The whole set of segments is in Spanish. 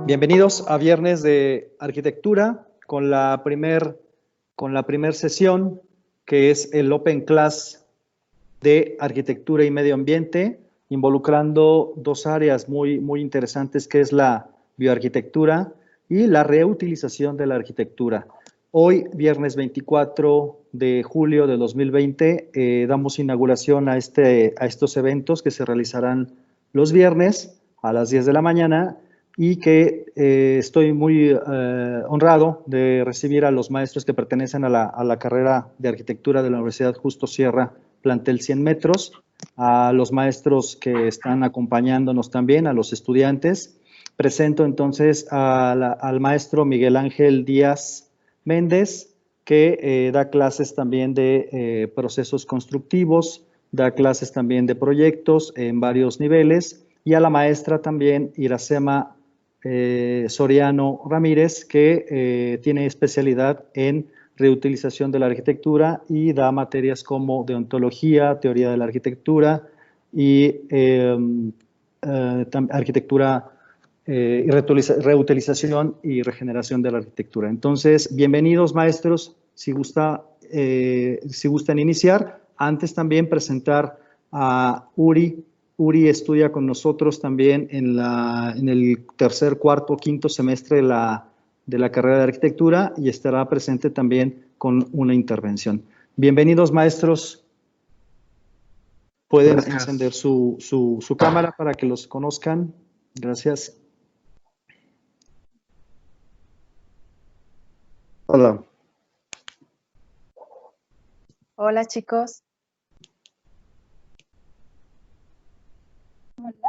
Bienvenidos a Viernes de Arquitectura con la primer sesión, que es el Open Class de Arquitectura y Medio Ambiente, involucrando dos áreas muy interesantes, que es la bioarquitectura y la reutilización de la arquitectura. Hoy, viernes 24 de julio de 2020, damos inauguración a estos eventos que se realizarán los viernes a las 10 de la mañana, y que estoy muy honrado de recibir a los maestros que pertenecen a la carrera de arquitectura de la Universidad Justo Sierra, plantel 100 metros, a los maestros que están acompañándonos también, a los estudiantes. Presento entonces al maestro Miguel Ángel Díaz Méndez, que da clases también de procesos constructivos, da clases también de proyectos en varios niveles, y a la maestra también Iracema Soriano Ramírez, que tiene especialidad en reutilización de la arquitectura y da materias como deontología, teoría de la arquitectura y arquitectura y reutilización y regeneración de la arquitectura. Entonces, bienvenidos maestros, si gustan iniciar. Antes también presentar a Uri. Uri estudia con nosotros también en el tercer, cuarto, quinto semestre de la carrera de arquitectura, y estará presente también con una intervención. Bienvenidos, maestros. Pueden encender su cámara para que los conozcan. Gracias. Hola. Hola, chicos. Hola.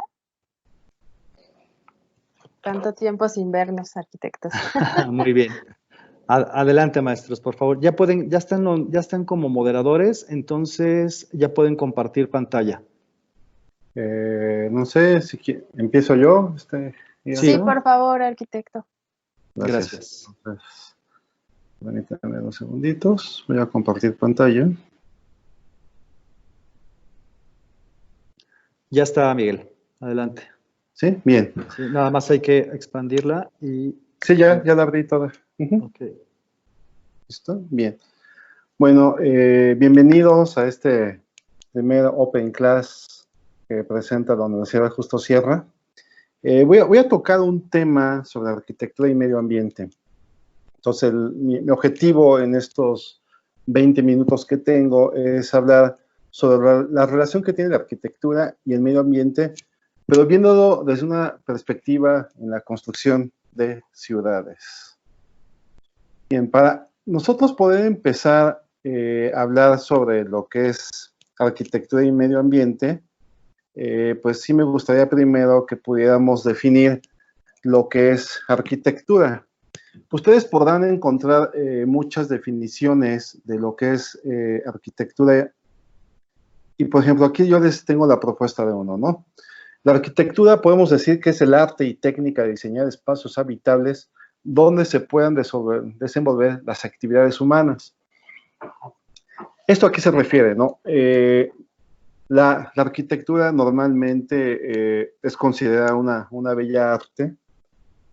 Tanto tiempo sin vernos, arquitectos. Muy bien. Adelante, maestros, por favor. Ya están como moderadores, entonces ya pueden compartir pantalla. No sé si empiezo yo. Sí, por favor, arquitecto. Gracias. Entonces, permítanme 2 segunditos. Voy a compartir pantalla. Ya está, Miguel. Adelante. ¿Sí? Bien. Sí, nada más hay que expandirla y... Sí, ya la abrí toda. Okay. ¿Listo? Bien. Bueno, bienvenidos a este primer Open Class que presenta la Universidad Justo Sierra. Voy a tocar un tema sobre arquitectura y medio ambiente. Entonces, mi objetivo en estos 20 minutos que tengo es hablar sobre la relación que tiene la arquitectura y el medio ambiente, pero viéndolo desde una perspectiva en la construcción de ciudades. Bien, para nosotros poder empezar a hablar sobre lo que es arquitectura y medio ambiente, pues sí me gustaría primero que pudiéramos definir lo que es arquitectura. Ustedes podrán encontrar muchas definiciones de lo que es arquitectura, y por ejemplo aquí yo les tengo la propuesta de uno, ¿no? La arquitectura podemos decir que es el arte y técnica de diseñar espacios habitables donde se puedan desenvolver las actividades humanas. ¿Esto a qué se refiere, no? La arquitectura normalmente es considerada una bella arte,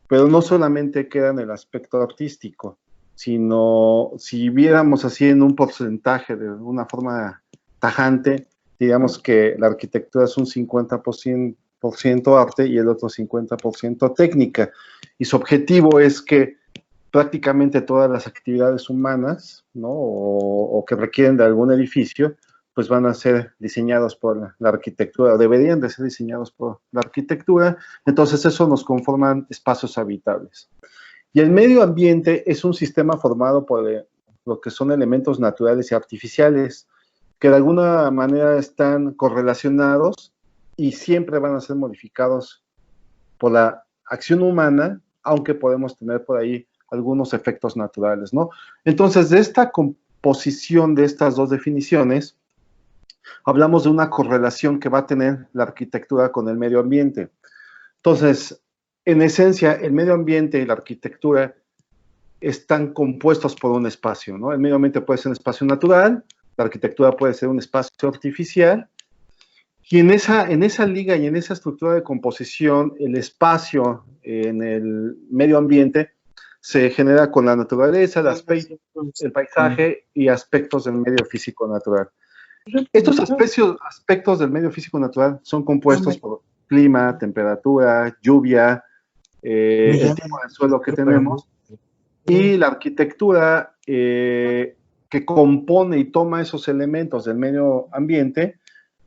pero no solamente queda en el aspecto artístico, sino si viéramos así en un porcentaje de una forma tajante, digamos que la arquitectura es un 50% arte y el otro 50% técnica. Y su objetivo es que prácticamente todas las actividades humanas, ¿no? o que requieren de algún edificio, pues van a ser diseñados por la arquitectura, o deberían de ser diseñados por la arquitectura. Entonces eso nos conforman espacios habitables. Y el medio ambiente es un sistema formado por lo que son elementos naturales y artificiales, que de alguna manera están correlacionados y siempre van a ser modificados por la acción humana, aunque podemos tener por ahí algunos efectos naturales, ¿no? Entonces, de esta composición de estas dos definiciones, hablamos de una correlación que va a tener la arquitectura con el medio ambiente. Entonces, en esencia, el medio ambiente y la arquitectura están compuestos por un espacio, ¿no? El medio ambiente puede ser un espacio natural, la arquitectura puede ser un espacio artificial, Y en esa liga y en esa estructura de composición, el espacio en el medio ambiente se genera con la naturaleza, el paisaje y aspectos del medio físico natural. Estos aspectos del medio físico natural son compuestos por clima, temperatura, lluvia, el tipo de suelo que tenemos, y la arquitectura que compone y toma esos elementos del medio ambiente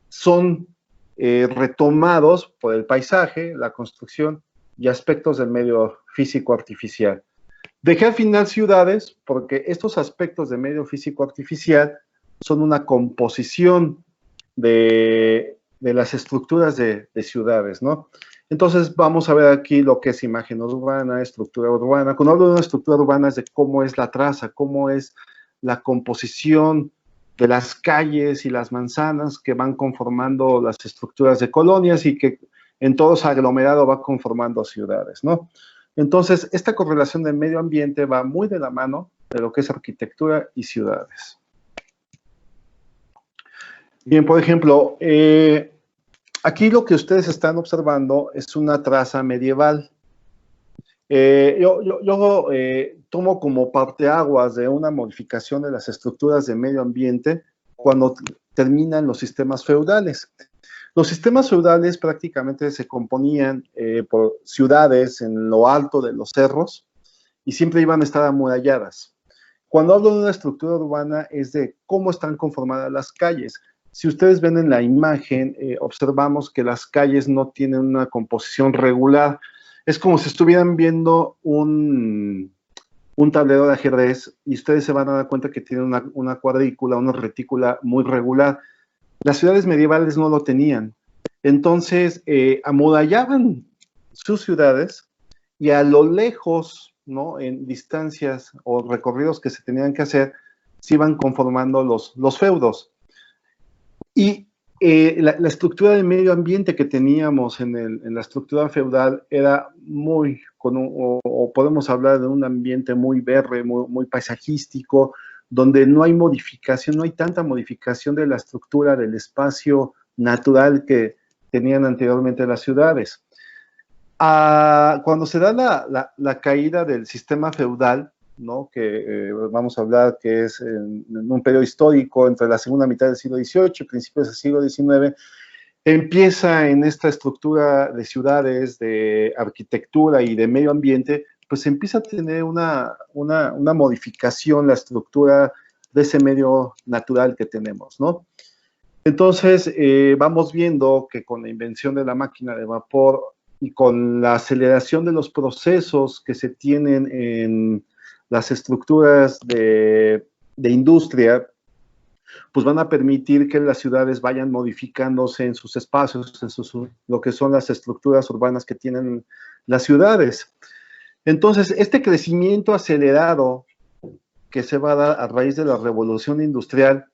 son retomados por el paisaje, la construcción y aspectos del medio físico artificial. Dejé al final ciudades porque estos aspectos de medio físico artificial son una composición de las estructuras de ciudades, ¿no? Entonces vamos a ver aquí lo que es imagen urbana, estructura urbana. Cuando hablo de una estructura urbana es de cómo es la traza, cómo es la composición de las calles y las manzanas que van conformando las estructuras de colonias y que en todo ese aglomerado va conformando ciudades, ¿no? Entonces, esta correlación del medio ambiente va muy de la mano de lo que es arquitectura y ciudades. Bien, por ejemplo, aquí lo que ustedes están observando es una traza medieval. Yo tomo como parteaguas de una modificación de las estructuras de medio ambiente cuando terminan los sistemas feudales. Los sistemas feudales prácticamente se componían por ciudades en lo alto de los cerros y siempre iban a estar amuralladas. Cuando hablo de una estructura urbana es de cómo están conformadas las calles. Si ustedes ven en la imagen, observamos que las calles no tienen una composición regular. Es como si estuvieran viendo un tablero de ajedrez y ustedes se van a dar cuenta que tiene una cuadrícula, una retícula muy regular. Las ciudades medievales no lo tenían. Entonces, amurallaban sus ciudades y a lo lejos, ¿no?, en distancias o recorridos que se tenían que hacer, se iban conformando los feudos. Y la estructura del medio ambiente que teníamos en la estructura feudal era muy, o podemos hablar de un ambiente muy verde, muy paisajístico, donde no hay modificación, no hay tanta modificación de la estructura del espacio natural que tenían anteriormente las ciudades. Cuando se da la caída del sistema feudal, ¿no?, que vamos a hablar que es en un periodo histórico entre la segunda mitad del siglo XVIII y principios del siglo XIX, empieza en esta estructura de ciudades, de arquitectura y de medio ambiente, pues empieza a tener una modificación la estructura de ese medio natural que tenemos, ¿no? Entonces, vamos viendo que con la invención de la máquina de vapor y con la aceleración de los procesos que se tienen en las estructuras de industria, pues van a permitir que las ciudades vayan modificándose en sus espacios, lo que son las estructuras urbanas que tienen las ciudades. Entonces, este crecimiento acelerado que se va a dar a raíz de la revolución industrial,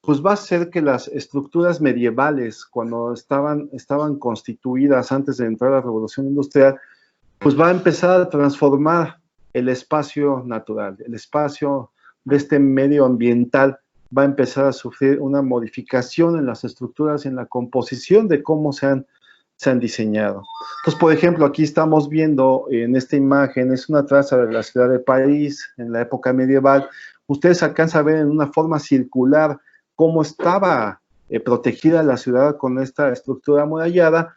pues va a hacer que las estructuras medievales, cuando estaban constituidas antes de entrar a la revolución industrial, pues va a empezar a transformar el espacio natural, el espacio de este medio ambiental va a empezar a sufrir una modificación en las estructuras, en la composición de cómo se han diseñado. Entonces, por ejemplo, aquí estamos viendo en esta imagen, es una traza de la ciudad de París en la época medieval. Ustedes alcanzan a ver en una forma circular cómo estaba protegida la ciudad con esta estructura amurallada,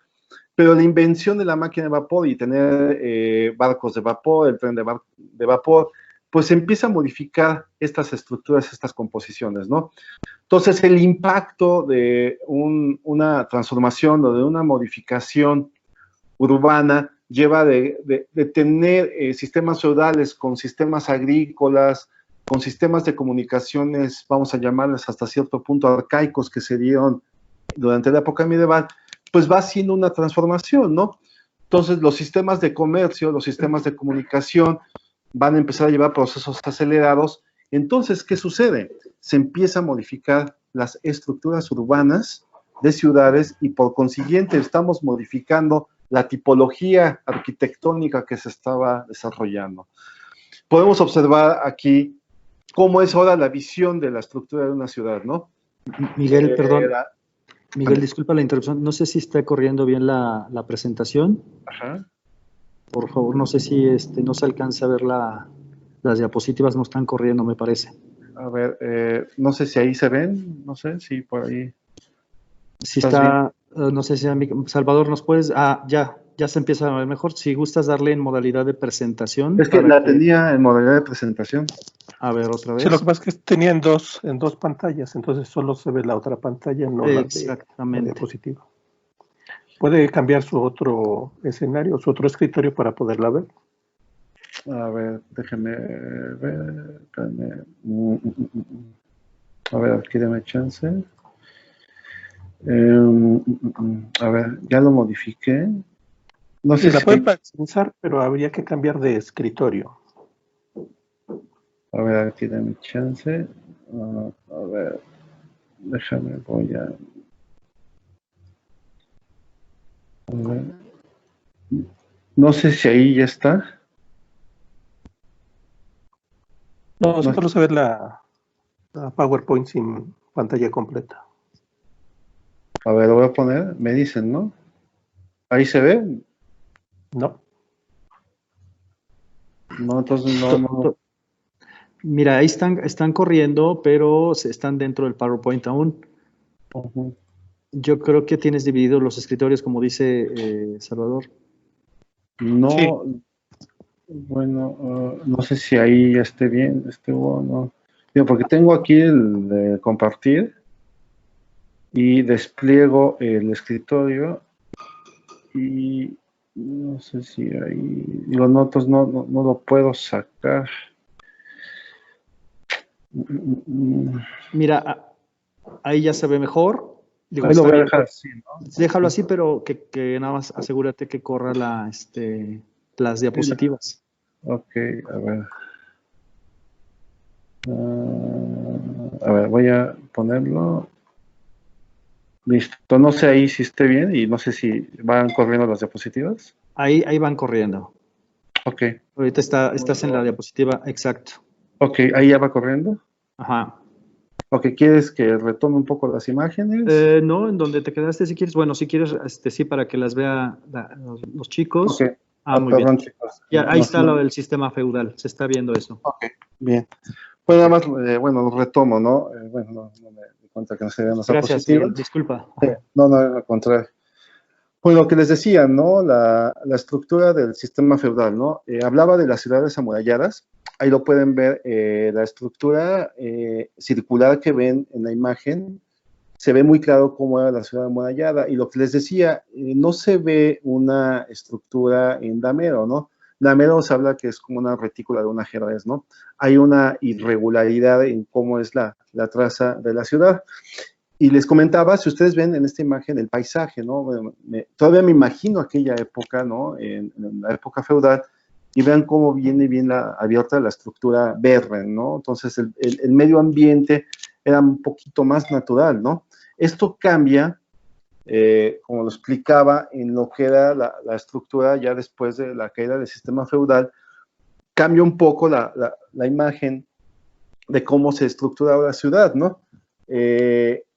pero la invención de la máquina de vapor y tener barcos de vapor, el tren de vapor, pues empieza a modificar estas estructuras, estas composiciones, ¿no? Entonces, el impacto de una transformación o de una modificación urbana lleva de tener sistemas feudales con sistemas agrícolas, con sistemas de comunicaciones, vamos a llamarles hasta cierto punto arcaicos que se dieron durante la época medieval, pues va haciendo una transformación, ¿no? Entonces, los sistemas de comercio, los sistemas de comunicación van a empezar a llevar procesos acelerados. Entonces, ¿qué sucede? Se empieza a modificar las estructuras urbanas de ciudades y por consiguiente estamos modificando la tipología arquitectónica que se estaba desarrollando. Podemos observar aquí cómo es ahora la visión de la estructura de una ciudad, ¿no? Miguel, perdón. Miguel, disculpa la interrupción. No sé si está corriendo bien la presentación. Ajá. Por favor, no sé si no se alcanza a ver las diapositivas, no están corriendo, me parece. A ver, no sé si ahí se ven, no sé si por ahí. Si está, no sé si Salvador, ¿nos puedes? Ya se empieza a ver mejor. Si gustas darle en modalidad de presentación. Es que la tenía en modalidad de presentación. A ver, otra vez. Sí, lo que pasa es que tenía en dos pantallas, entonces solo se ve la otra pantalla, no la diapositiva. ¿Puede cambiar su otro escenario, su otro escritorio para poderla ver? A ver, déjeme ver. A ver, aquí dame chance. A ver, ya lo modifiqué. No sé la si... puede maximizar, pero habría que cambiar de escritorio. A ver, aquí dame chance. A ver, déjame, voy a... A ver. No sé si ahí ya está. No, solo se ve la PowerPoint sin pantalla completa. A ver, lo voy a poner. Me dicen, ¿no? ¿Ahí se ve? No. No, entonces no. Mira, ahí están corriendo, pero están dentro del PowerPoint aún. Yo creo que tienes dividido los escritorios, como dice Salvador. No, sí. Bueno, no sé si ahí esté bien, no. Digo, porque tengo aquí el de compartir y despliego el escritorio y no sé si ahí, digo, notas no lo puedo sacar. Mira, ahí ya se ve mejor. Digo, ahí lo voy a dejar así, ¿no? Déjalo así, pero que nada más asegúrate que corra las diapositivas. Ok, a ver. A ver, voy a ponerlo. Listo. No sé ahí si esté bien y no sé si van corriendo las diapositivas. Ahí van corriendo. Ok. Ahorita estás en la diapositiva, exacto. Ok, ahí ya va corriendo. Ajá. Ok, ¿quieres que retome un poco las imágenes? No, en donde te quedaste, si quieres. Bueno, si quieres, sí, para que las vea los chicos. Ok. Muy perdón, bien. chicos. Ya, ahí está lo del sistema feudal, se está viendo eso. Ok, bien. Pues nada más, bueno, lo retomo, ¿no? Bueno, no me di cuenta que no se veían las Gracias, diapositivas. Miguel, disculpa. No, al contrario. Pues lo que les decía, ¿no? La estructura del sistema feudal, ¿no? Hablaba de las ciudades amuralladas. Ahí lo pueden ver, la estructura circular que ven en la imagen, se ve muy claro cómo era la ciudad amurallada. Y lo que les decía, no se ve una estructura en damero, ¿no? Damero se habla que es como una retícula de un ajedrez, ¿no? Hay una irregularidad en cómo es la traza de la ciudad. Y les comentaba, si ustedes ven en esta imagen el paisaje, ¿no? Bueno, todavía me imagino aquella época, ¿no? En la época feudal, y vean cómo viene bien abierta la estructura verde, ¿no? Entonces el medio ambiente era un poquito más natural, ¿no? Esto cambia, como lo explicaba, en lo que era la estructura ya después de la caída del sistema feudal, cambia un poco la imagen de cómo se estructuraba la ciudad, ¿no?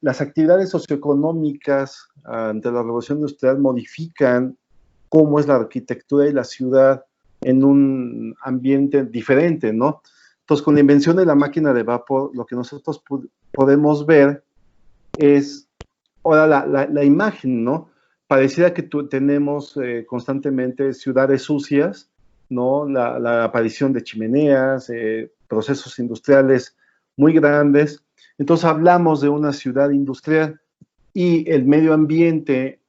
Las actividades socioeconómicas ante la revolución industrial modifican cómo es la arquitectura y la ciudad en un ambiente diferente, ¿no? Entonces, con la invención de la máquina de vapor, lo que nosotros podemos ver es ahora la imagen, ¿no? Pareciera que tenemos constantemente ciudades sucias, ¿no? La aparición de chimeneas, procesos industriales muy grandes. Entonces hablamos de una ciudad industrial y el medio ambiente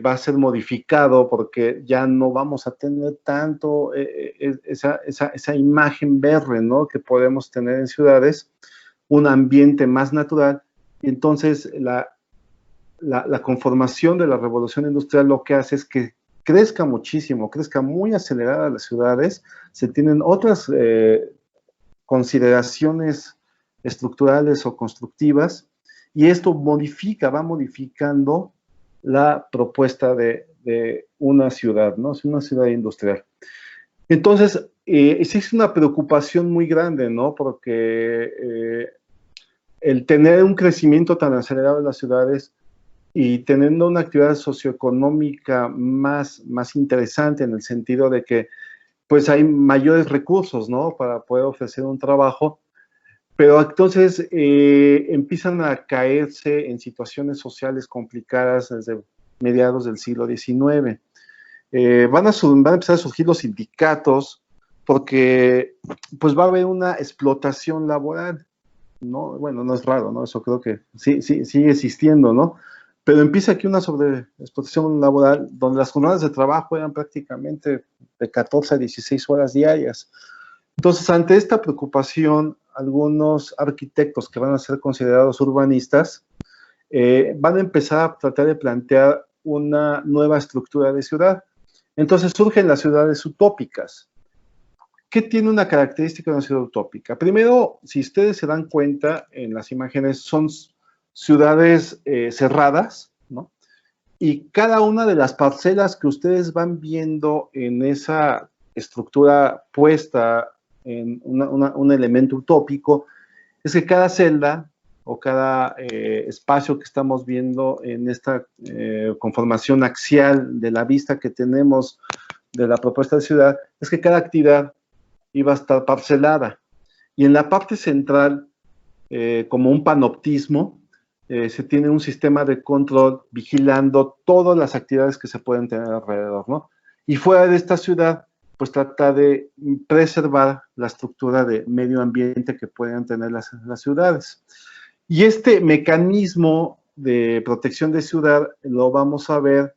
va a ser modificado porque ya no vamos a tener tanto esa imagen verde, ¿no? Que podemos tener en ciudades, un ambiente más natural. Entonces la conformación de la revolución industrial lo que hace es que crezca muchísimo, crezca muy acelerada las ciudades, se tienen otras consideraciones estructurales o constructivas, y esto va modificando la propuesta de una ciudad, ¿no? Es una ciudad industrial. Entonces, existe una preocupación muy grande, ¿no? Porque el tener un crecimiento tan acelerado en las ciudades y teniendo una actividad socioeconómica más interesante, en el sentido de que pues hay mayores recursos, ¿no?, para poder ofrecer un trabajo, pero entonces empiezan a caerse en situaciones sociales complicadas desde mediados del siglo XIX. Van a empezar a surgir los sindicatos, porque pues va a haber una explotación laboral, ¿no? Bueno, no es raro, ¿no? Eso creo que sí sigue existiendo, ¿no? Pero empieza aquí una sobreexplotación laboral donde las jornadas de trabajo eran prácticamente de 14 a 16 horas diarias. Entonces, ante esta preocupación, algunos arquitectos que van a ser considerados urbanistas van a empezar a tratar de plantear una nueva estructura de ciudad. Entonces surgen las ciudades utópicas. ¿Qué tiene una característica de una ciudad utópica? Primero, si ustedes se dan cuenta en las imágenes, son ciudades cerradas, ¿no? Y cada una de las parcelas que ustedes van viendo en esa estructura puesta en un elemento utópico, es que cada celda o cada espacio que estamos viendo en esta conformación axial de la vista que tenemos de la propuesta de ciudad, es que cada actividad iba a estar parcelada. Y en la parte central, como un panoptismo, se tiene un sistema de control vigilando todas las actividades que se pueden tener alrededor, ¿no? Y fuera de esta ciudad, pues trata de preservar la estructura de medio ambiente que puedan tener las ciudades. Y este mecanismo de protección de ciudad lo vamos a ver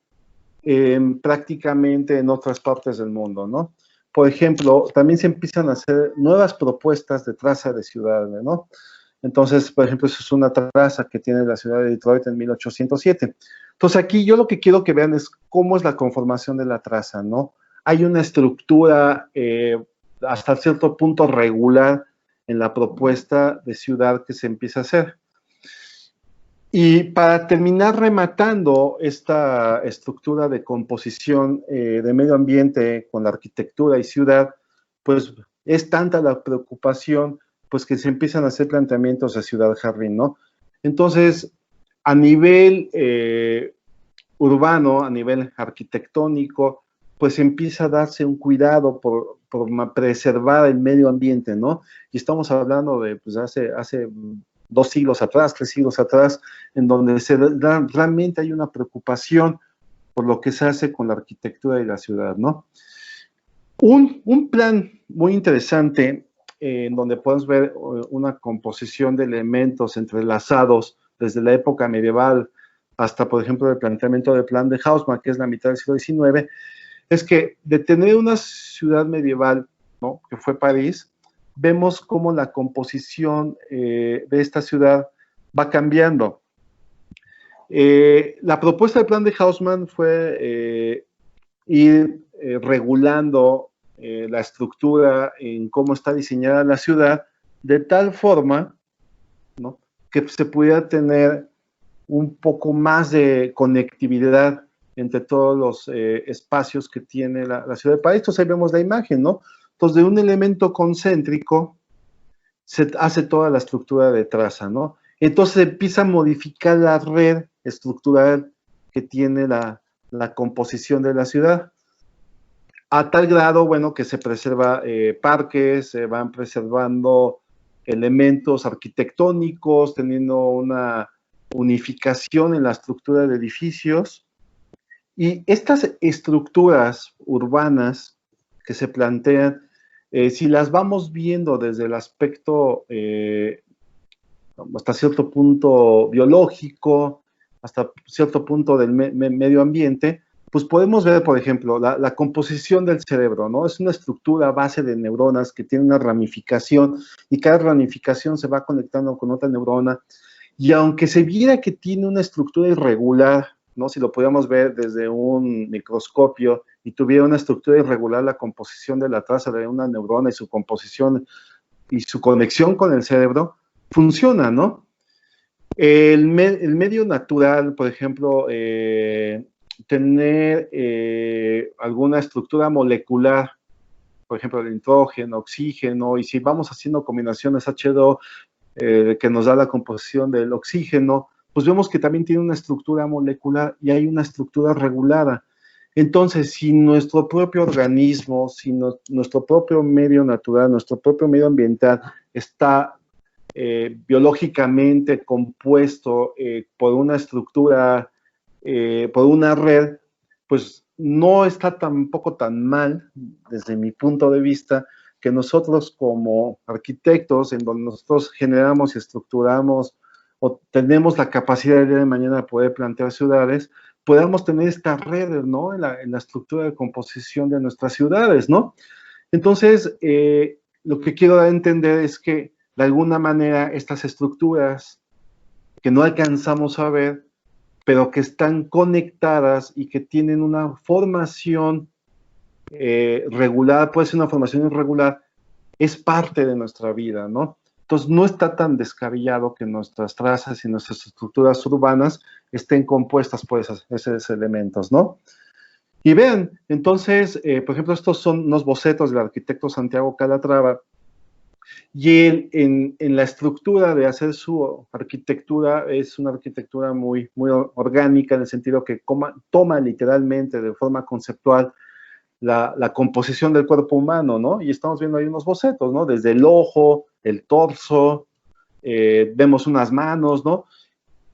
prácticamente en otras partes del mundo, ¿no? Por ejemplo, también se empiezan a hacer nuevas propuestas de traza de ciudad, ¿no? Entonces, por ejemplo, eso es una traza que tiene la ciudad de Detroit en 1807. Entonces, aquí yo lo que quiero que vean es cómo es la conformación de la traza, ¿no? Hay una estructura hasta cierto punto regular en la propuesta de ciudad que se empieza a hacer. Y para terminar rematando esta estructura de composición de medio ambiente con la arquitectura y ciudad, pues es tanta la preocupación, pues que se empiezan a hacer planteamientos de ciudad jardín, ¿no? Entonces, a nivel urbano, a nivel arquitectónico, pues empieza a darse un cuidado por preservar el medio ambiente, ¿no? Y estamos hablando de, pues, hace 2 siglos atrás, 3 siglos atrás, en donde realmente hay una preocupación por lo que se hace con la arquitectura de la ciudad, ¿no? Un plan muy interesante en donde podemos ver una composición de elementos entrelazados desde la época medieval hasta, por ejemplo, el planteamiento del plan de Haussmann, que es la mitad del siglo XIX, es que de tener una ciudad medieval, ¿no?, que fue París, vemos cómo la composición de esta ciudad va cambiando. La propuesta del plan de Haussmann fue ir regulando la estructura en cómo está diseñada la ciudad, de tal forma, ¿no?, que se pudiera tener un poco más de conectividad entre todos los espacios que tiene la ciudad de París. Entonces ahí vemos la imagen, ¿no? Entonces, de un elemento concéntrico se hace toda la estructura de traza, ¿no? Entonces empieza a modificar la red estructural que tiene la composición de la ciudad, a tal grado, bueno, que se preserva parques, se van preservando elementos arquitectónicos, teniendo una unificación en la estructura de edificios. Y estas estructuras urbanas que se plantean, si las vamos viendo desde el aspecto hasta cierto punto biológico, hasta cierto punto del medio ambiente, pues podemos ver, por ejemplo, la composición del cerebro, ¿no? Es una estructura a base de neuronas que tiene una ramificación y cada ramificación se va conectando con otra neurona. Y aunque se viera que tiene una estructura irregular, ¿no?, si lo pudiéramos ver desde un microscopio y tuviera una estructura irregular la composición de la traza de una neurona y su composición y su conexión con el cerebro, funciona, ¿no? El medio natural, por ejemplo, tener alguna estructura molecular, por ejemplo, el nitrógeno, oxígeno, y si vamos haciendo combinaciones H2 que nos da la composición del oxígeno, pues vemos que también tiene una estructura molecular y hay una estructura regulada. Entonces, si nuestro propio organismo, si nuestro propio medio natural, nuestro propio medio ambiental está biológicamente compuesto por una estructura, por una red, pues no está tampoco tan mal, desde mi punto de vista, que nosotros como arquitectos, en donde nosotros generamos y estructuramos o tenemos la capacidad el día de mañana de poder plantear ciudades, podamos tener esta red, ¿no? En la estructura de composición de nuestras ciudades, ¿no? Entonces, lo que quiero dar a entender es que, de alguna manera, estas estructuras que no alcanzamos a ver, pero que están conectadas y que tienen una formación regular, puede ser una formación irregular, es parte de nuestra vida, ¿no? Entonces, no está tan descabellado que nuestras trazas y nuestras estructuras urbanas estén compuestas por esos elementos, ¿no? Y vean, entonces, por ejemplo, estos son unos bocetos del arquitecto Santiago Calatrava, y él en la estructura de hacer su arquitectura es una arquitectura muy, muy orgánica, en el sentido que toma literalmente de forma conceptual la composición del cuerpo humano, ¿no? Y estamos viendo ahí unos bocetos, ¿no? Desde el ojo, el torso, vemos unas manos, ¿no?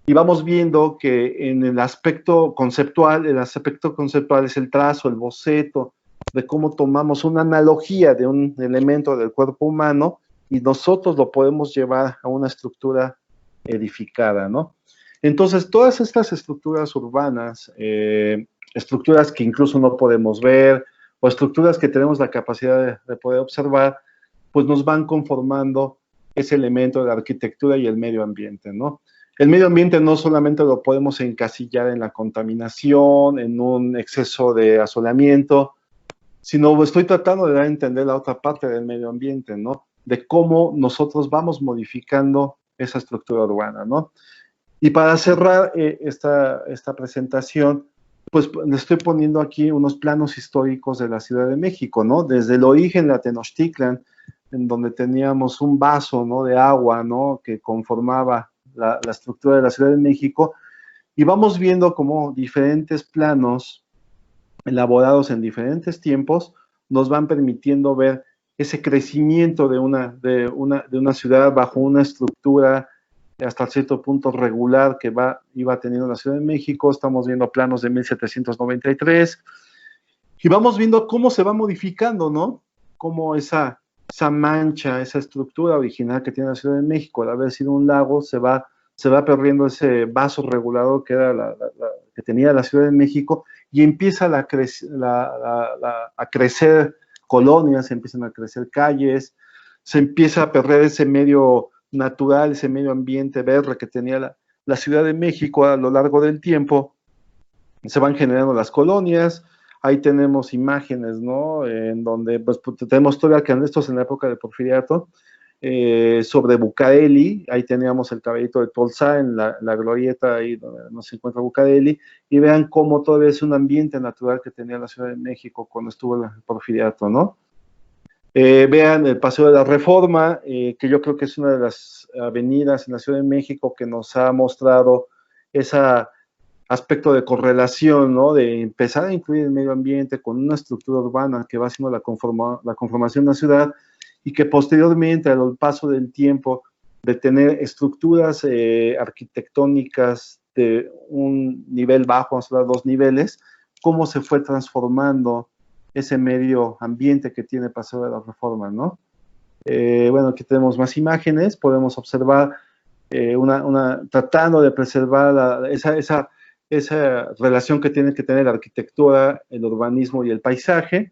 Y vamos viendo que en el aspecto conceptual es el trazo, el boceto, de cómo tomamos una analogía de un elemento del cuerpo humano y nosotros lo podemos llevar a una estructura edificada, ¿no? Entonces, todas estas estructuras urbanas, estructuras que incluso no podemos ver, o estructuras que tenemos la capacidad de poder observar, pues nos van conformando ese elemento de la arquitectura y el medio ambiente, ¿no? El medio ambiente no solamente lo podemos encasillar en la contaminación, en un exceso de asolamiento, sino estoy tratando de dar a entender la otra parte del medio ambiente, ¿no? De cómo nosotros vamos modificando esa estructura urbana, ¿no? Y para cerrar esta presentación, pues le estoy poniendo aquí unos planos históricos de la Ciudad de México, ¿no? Desde el origen de Tenochtitlan, en donde teníamos un vaso, ¿no? De agua, ¿no? Que conformaba la estructura de la Ciudad de México, y vamos viendo cómo diferentes planos elaborados en diferentes tiempos nos van permitiendo ver ese crecimiento de una ciudad bajo una estructura hasta cierto punto regular que iba teniendo la Ciudad de México. Estamos viendo planos de 1793 y vamos viendo cómo se va modificando, ¿no? Cómo esa mancha, esa estructura original que tiene la Ciudad de México, al haber sido un lago, se va perdiendo ese vaso regulador que era que tenía la Ciudad de México, y empieza a crecer colonias, se empiezan a crecer calles, se empieza a perder ese medio natural, ese medio ambiente verde que tenía la Ciudad de México a lo largo del tiempo. Se van generando las colonias. Ahí tenemos imágenes, ¿no? En donde pues, tenemos todavía que estos en la época del Porfiriato, sobre Bucareli. Ahí teníamos el caballito de Tolsá en la glorieta, ahí donde nos encuentra Bucareli, y vean cómo todavía es un ambiente natural que tenía la Ciudad de México cuando estuvo el Porfiriato, ¿no? Vean el Paseo de la Reforma, que yo creo que es una de las avenidas en la Ciudad de México que nos ha mostrado ese aspecto de correlación, ¿no? De empezar a incluir el medio ambiente con una estructura urbana que va haciendo la conformación de la ciudad, y que posteriormente, al paso del tiempo, de tener estructuras arquitectónicas de un nivel bajo, vamos a hablar 2 niveles, cómo se fue transformando ese medio ambiente que tiene Paseo de la Reforma, ¿no? Bueno, aquí tenemos más imágenes, podemos observar tratando de preservar esa relación que tiene que tener la arquitectura, el urbanismo y el paisaje.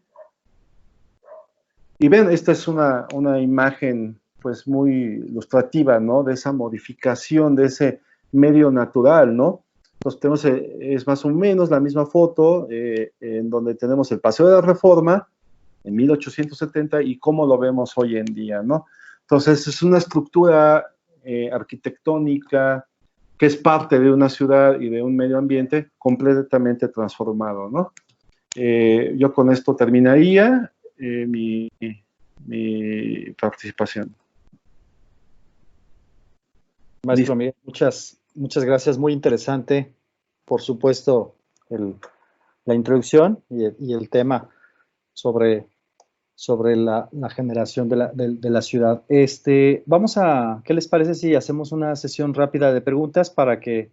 Y ven, esta es una imagen pues muy ilustrativa, ¿no? De esa modificación de ese medio natural, ¿no? Entonces tenemos, es más o menos la misma foto en donde tenemos el Paseo de la Reforma en 1870 y cómo lo vemos hoy en día, ¿no? Entonces es una estructura arquitectónica que es parte de una ciudad y de un medio ambiente completamente transformado, ¿no? Yo con esto terminaría mi participación. Maestro Miguel, Muchas gracias, muy interesante, por supuesto, la introducción y el tema sobre la generación de la ciudad. ¿Qué les parece si hacemos una sesión rápida de preguntas para que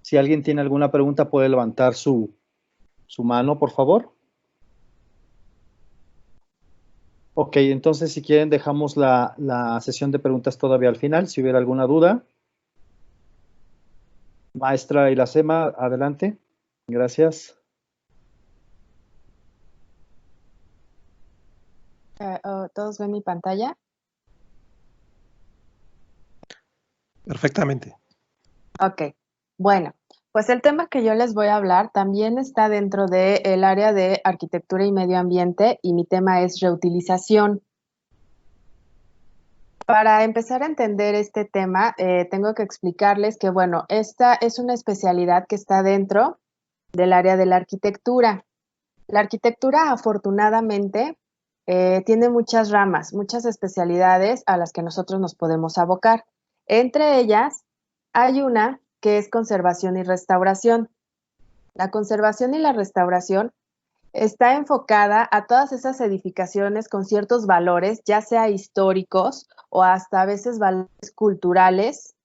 si alguien tiene alguna pregunta puede levantar su mano, por favor? Ok, entonces si quieren dejamos la sesión de preguntas todavía al final, si hubiera alguna duda. Maestra Iracema, adelante. Gracias. ¿Todos ven mi pantalla? Perfectamente. Ok, bueno, pues el tema que yo les voy a hablar también está dentro del área de arquitectura y medio ambiente y mi tema es reutilización. Para empezar a entender este tema, tengo que explicarles que, bueno, esta es una especialidad que está dentro del área de la arquitectura. La arquitectura, afortunadamente, tiene muchas ramas, muchas especialidades a las que nosotros nos podemos abocar. Entre ellas, hay una que es conservación y restauración. La conservación y la restauración está enfocada a todas esas edificaciones con ciertos valores, ya sea históricos o hasta a veces valores culturales,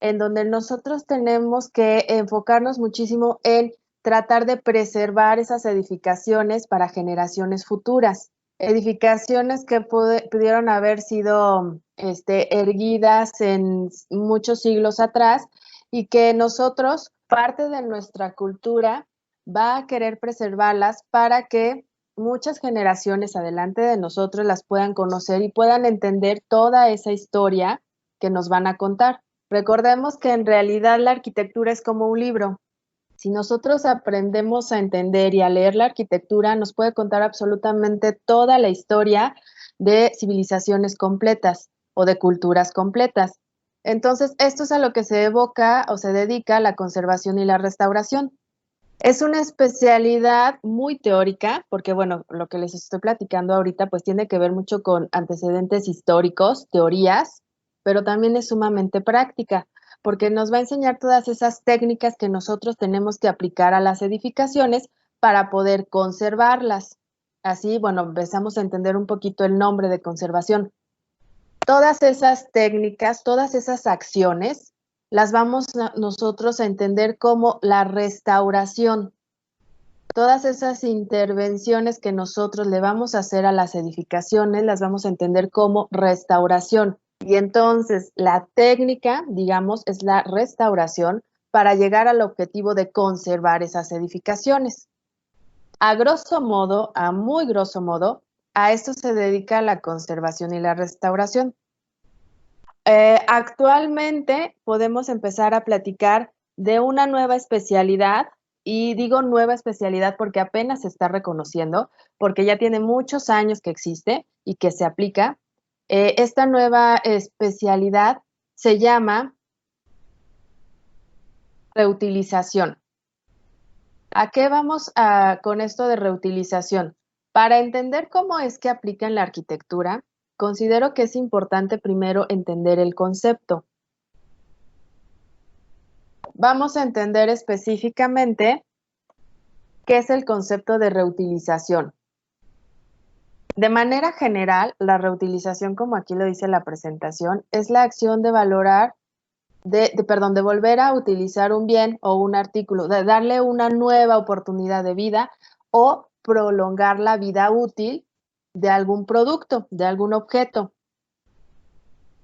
en donde nosotros tenemos que enfocarnos muchísimo en tratar de preservar esas edificaciones para generaciones futuras. Edificaciones que pudieron haber sido erguidas en muchos siglos atrás y que nosotros, parte de nuestra cultura, va a querer preservarlas para que muchas generaciones adelante de nosotros las puedan conocer y puedan entender toda esa historia que nos van a contar. Recordemos que en realidad la arquitectura es como un libro. Si nosotros aprendemos a entender y a leer la arquitectura, nos puede contar absolutamente toda la historia de civilizaciones completas o de culturas completas. Entonces, esto es a lo que se evoca o se dedica la conservación y la restauración. Es una especialidad muy teórica, porque bueno, lo que les estoy platicando ahorita pues tiene que ver mucho con antecedentes históricos, teorías, pero también es sumamente práctica, porque nos va a enseñar todas esas técnicas que nosotros tenemos que aplicar a las edificaciones para poder conservarlas. Así, bueno, empezamos a entender un poquito el nombre de conservación. Todas esas técnicas, todas esas acciones, las vamos nosotros a entender como la restauración. Todas esas intervenciones que nosotros le vamos a hacer a las edificaciones, las vamos a entender como restauración. Y entonces la técnica, digamos, es la restauración para llegar al objetivo de conservar esas edificaciones. A grosso modo, a muy grosso modo, a esto se dedica la conservación y la restauración. Actualmente podemos empezar a platicar de una nueva especialidad, y digo nueva especialidad porque apenas se está reconociendo, porque ya tiene muchos años que existe y que se aplica. Esta nueva especialidad se llama reutilización. ¿A qué vamos con esto de reutilización? Para entender cómo es que aplica en la arquitectura, considero que es importante primero entender el concepto. Vamos a entender específicamente qué es el concepto de reutilización. De manera general, la reutilización, como aquí lo dice la presentación, es la acción de valorar, de volver a utilizar un bien o un artículo, de darle una nueva oportunidad de vida o prolongar la vida útil de algún producto, de algún objeto.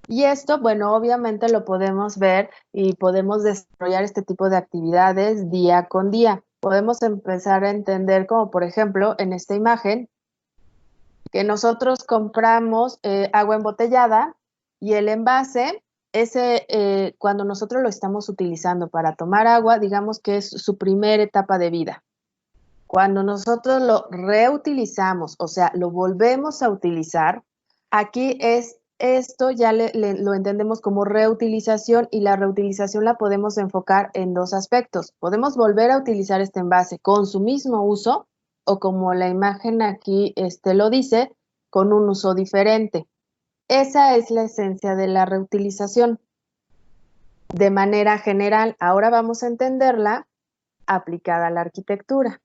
Y esto, bueno, obviamente lo podemos ver y podemos desarrollar este tipo de actividades día con día. Podemos empezar a entender como, por ejemplo, en esta imagen, que nosotros compramos agua embotellada y el envase, cuando nosotros lo estamos utilizando para tomar agua, digamos que es su primera etapa de vida. Cuando nosotros lo reutilizamos, o sea, lo volvemos a utilizar, aquí esto ya lo entendemos como reutilización, y la reutilización la podemos enfocar en dos aspectos. Podemos volver a utilizar este envase con su mismo uso, o como la imagen aquí lo dice, con un uso diferente. Esa es la esencia de la reutilización. de manera general. Ahora vamos a entenderla aplicada a la arquitectura.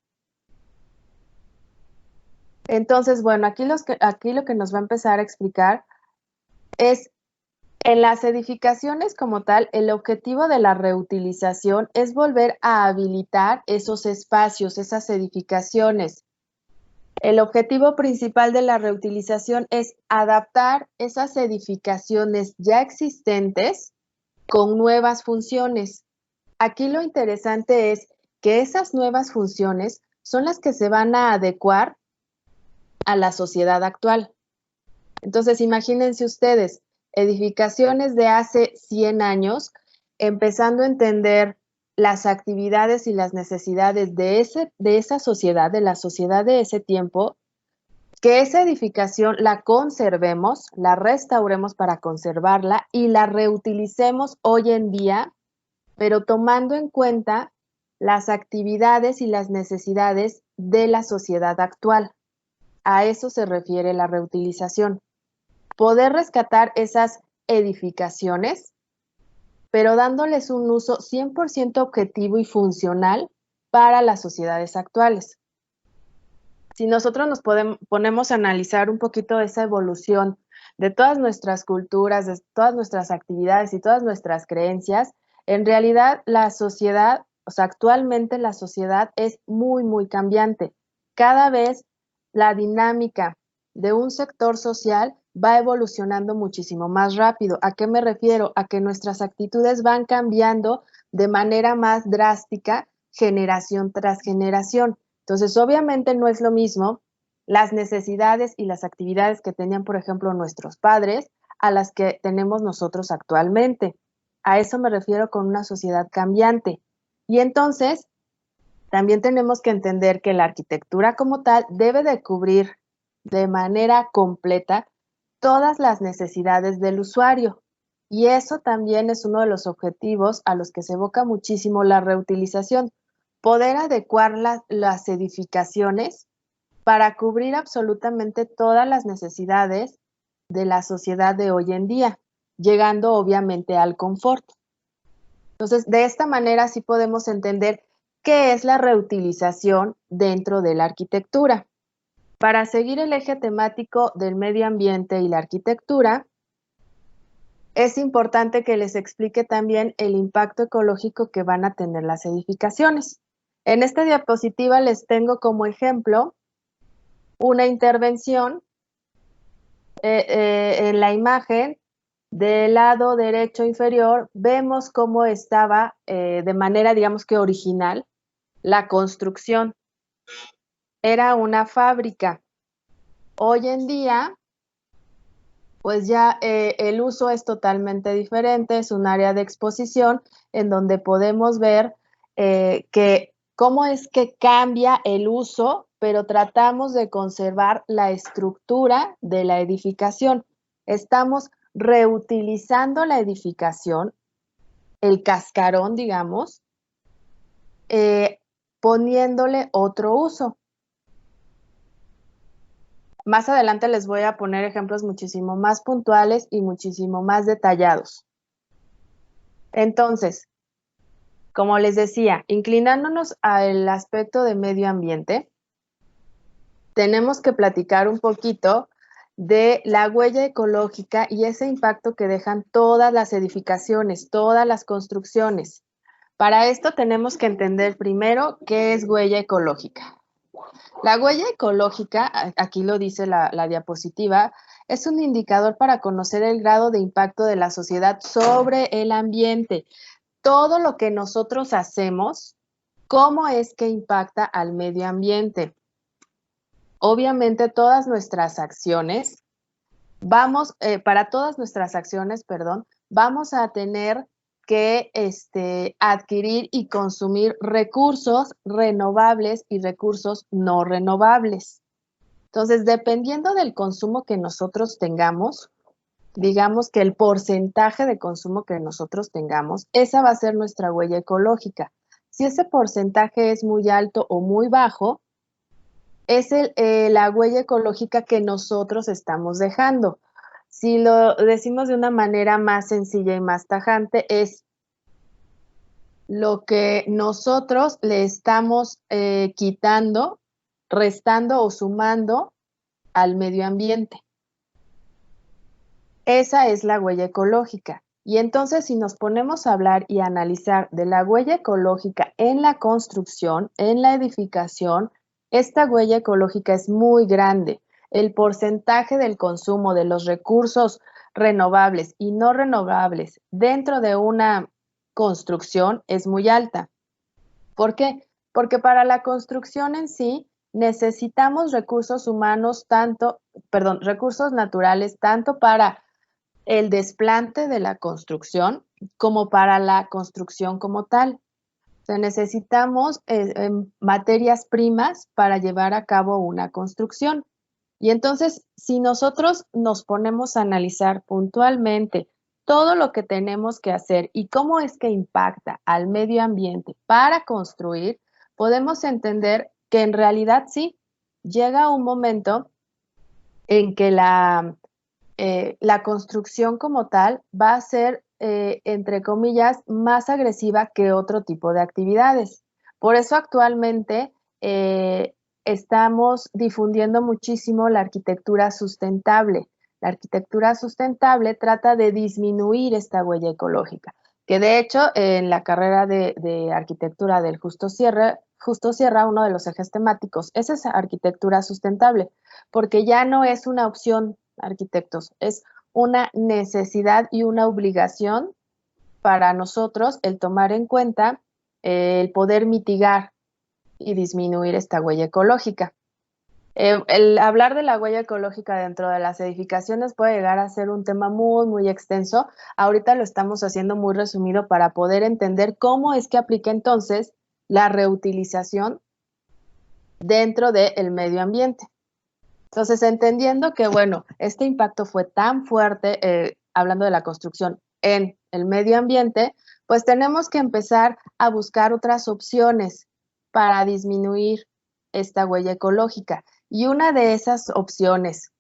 Entonces, bueno, aquí lo que nos va a empezar a explicar es, en las edificaciones como tal, el objetivo de la reutilización es volver a habilitar esos espacios, esas edificaciones. El objetivo principal de la reutilización es adaptar esas edificaciones ya existentes con nuevas funciones. Aquí lo interesante es que esas nuevas funciones son las que se van a adecuar a la sociedad actual. Entonces, imagínense ustedes, edificaciones de hace 100 años, empezando a entender las actividades y las necesidades de esa sociedad, de la sociedad de ese tiempo, que esa edificación la conservemos, la restauremos para conservarla y la reutilicemos hoy en día, pero tomando en cuenta las actividades y las necesidades de la sociedad actual. A eso se refiere la reutilización. Poder rescatar esas edificaciones, pero dándoles un uso 100% objetivo y funcional para las sociedades actuales. Si nosotros nos ponemos a analizar un poquito esa evolución de todas nuestras culturas, de todas nuestras actividades y todas nuestras creencias, en realidad la sociedad, o sea, actualmente la sociedad es muy, muy cambiante. Cada vez la dinámica de un sector social va evolucionando muchísimo más rápido. ¿A qué me refiero? A que nuestras actitudes van cambiando de manera más drástica generación tras generación. Entonces, obviamente no es lo mismo las necesidades y las actividades que tenían, por ejemplo, nuestros padres a las que tenemos nosotros actualmente. A eso me refiero con una sociedad cambiante. Y entonces, también tenemos que entender que la arquitectura como tal debe de cubrir de manera completa todas las necesidades del usuario. Y eso también es uno de los objetivos a los que se evoca muchísimo la reutilización, poder adecuar las edificaciones para cubrir absolutamente todas las necesidades de la sociedad de hoy en día, llegando obviamente al confort. Entonces, de esta manera sí podemos entender qué es la reutilización dentro de la arquitectura. Para seguir el eje temático del medio ambiente y la arquitectura, es importante que les explique también el impacto ecológico que van a tener las edificaciones. En esta diapositiva les tengo como ejemplo una intervención en la imagen. Del lado derecho inferior vemos cómo estaba de manera, digamos que original, la construcción. Era una fábrica. Hoy en día, pues ya el uso es totalmente diferente, es un área de exposición en donde podemos ver que cómo es que cambia el uso, pero tratamos de conservar la estructura de la edificación. Estamos reutilizando la edificación, el cascarón, digamos, poniéndole otro uso. Más adelante les voy a poner ejemplos muchísimo más puntuales y muchísimo más detallados. Entonces, como les decía, inclinándonos al aspecto de medio ambiente, tenemos que platicar un poquito de la huella ecológica y ese impacto que dejan todas las edificaciones, todas las construcciones. Para esto tenemos que entender primero qué es huella ecológica. La huella ecológica, aquí lo dice la diapositiva, es un indicador para conocer el grado de impacto de la sociedad sobre el ambiente. Todo lo que nosotros hacemos, ¿cómo es que impacta al medio ambiente? Obviamente todas nuestras acciones, para todas nuestras acciones, vamos a tener que adquirir y consumir recursos renovables y recursos no renovables. Entonces, dependiendo del consumo que nosotros tengamos, digamos que el porcentaje de consumo que nosotros tengamos, esa va a ser nuestra huella ecológica. Si ese porcentaje es muy alto o muy bajo, es la huella ecológica que nosotros estamos dejando. Si lo decimos de una manera más sencilla y más tajante, es lo que nosotros le estamos quitando, restando o sumando al medio ambiente. Esa es la huella ecológica. Y entonces, si nos ponemos a hablar y analizar de la huella ecológica en la construcción, en la edificación, esta huella ecológica es muy grande. El porcentaje del consumo de los recursos renovables y no renovables dentro de una construcción es muy alta. ¿Por qué? Porque para la construcción en sí necesitamos recursos humanos recursos naturales tanto para el desplante de la construcción como para la construcción como tal. O sea, necesitamos materias primas para llevar a cabo una construcción. Y entonces, si nosotros nos ponemos a analizar puntualmente todo lo que tenemos que hacer y cómo es que impacta al medio ambiente para construir, podemos entender que en realidad sí, llega un momento en que la construcción como tal va a ser, entre comillas, más agresiva que otro tipo de actividades. Por eso actualmente estamos difundiendo muchísimo la arquitectura sustentable. La arquitectura sustentable trata de disminuir esta huella ecológica, que de hecho en la carrera de arquitectura del Justo Sierra, uno de los ejes temáticos es esa arquitectura sustentable, porque ya no es una opción, arquitectos, es una necesidad y una obligación para nosotros el tomar en cuenta el poder mitigar y disminuir esta huella ecológica. El hablar de la huella ecológica dentro de las edificaciones puede llegar a ser un tema muy, muy extenso. Ahorita lo estamos haciendo muy resumido para poder entender cómo es que aplica entonces la reutilización dentro del medio ambiente. Entonces, entendiendo que, bueno, este impacto fue tan fuerte, hablando de la construcción en el medio ambiente, pues tenemos que empezar a buscar otras opciones para disminuir esta huella ecológica. Y una de esas opciones,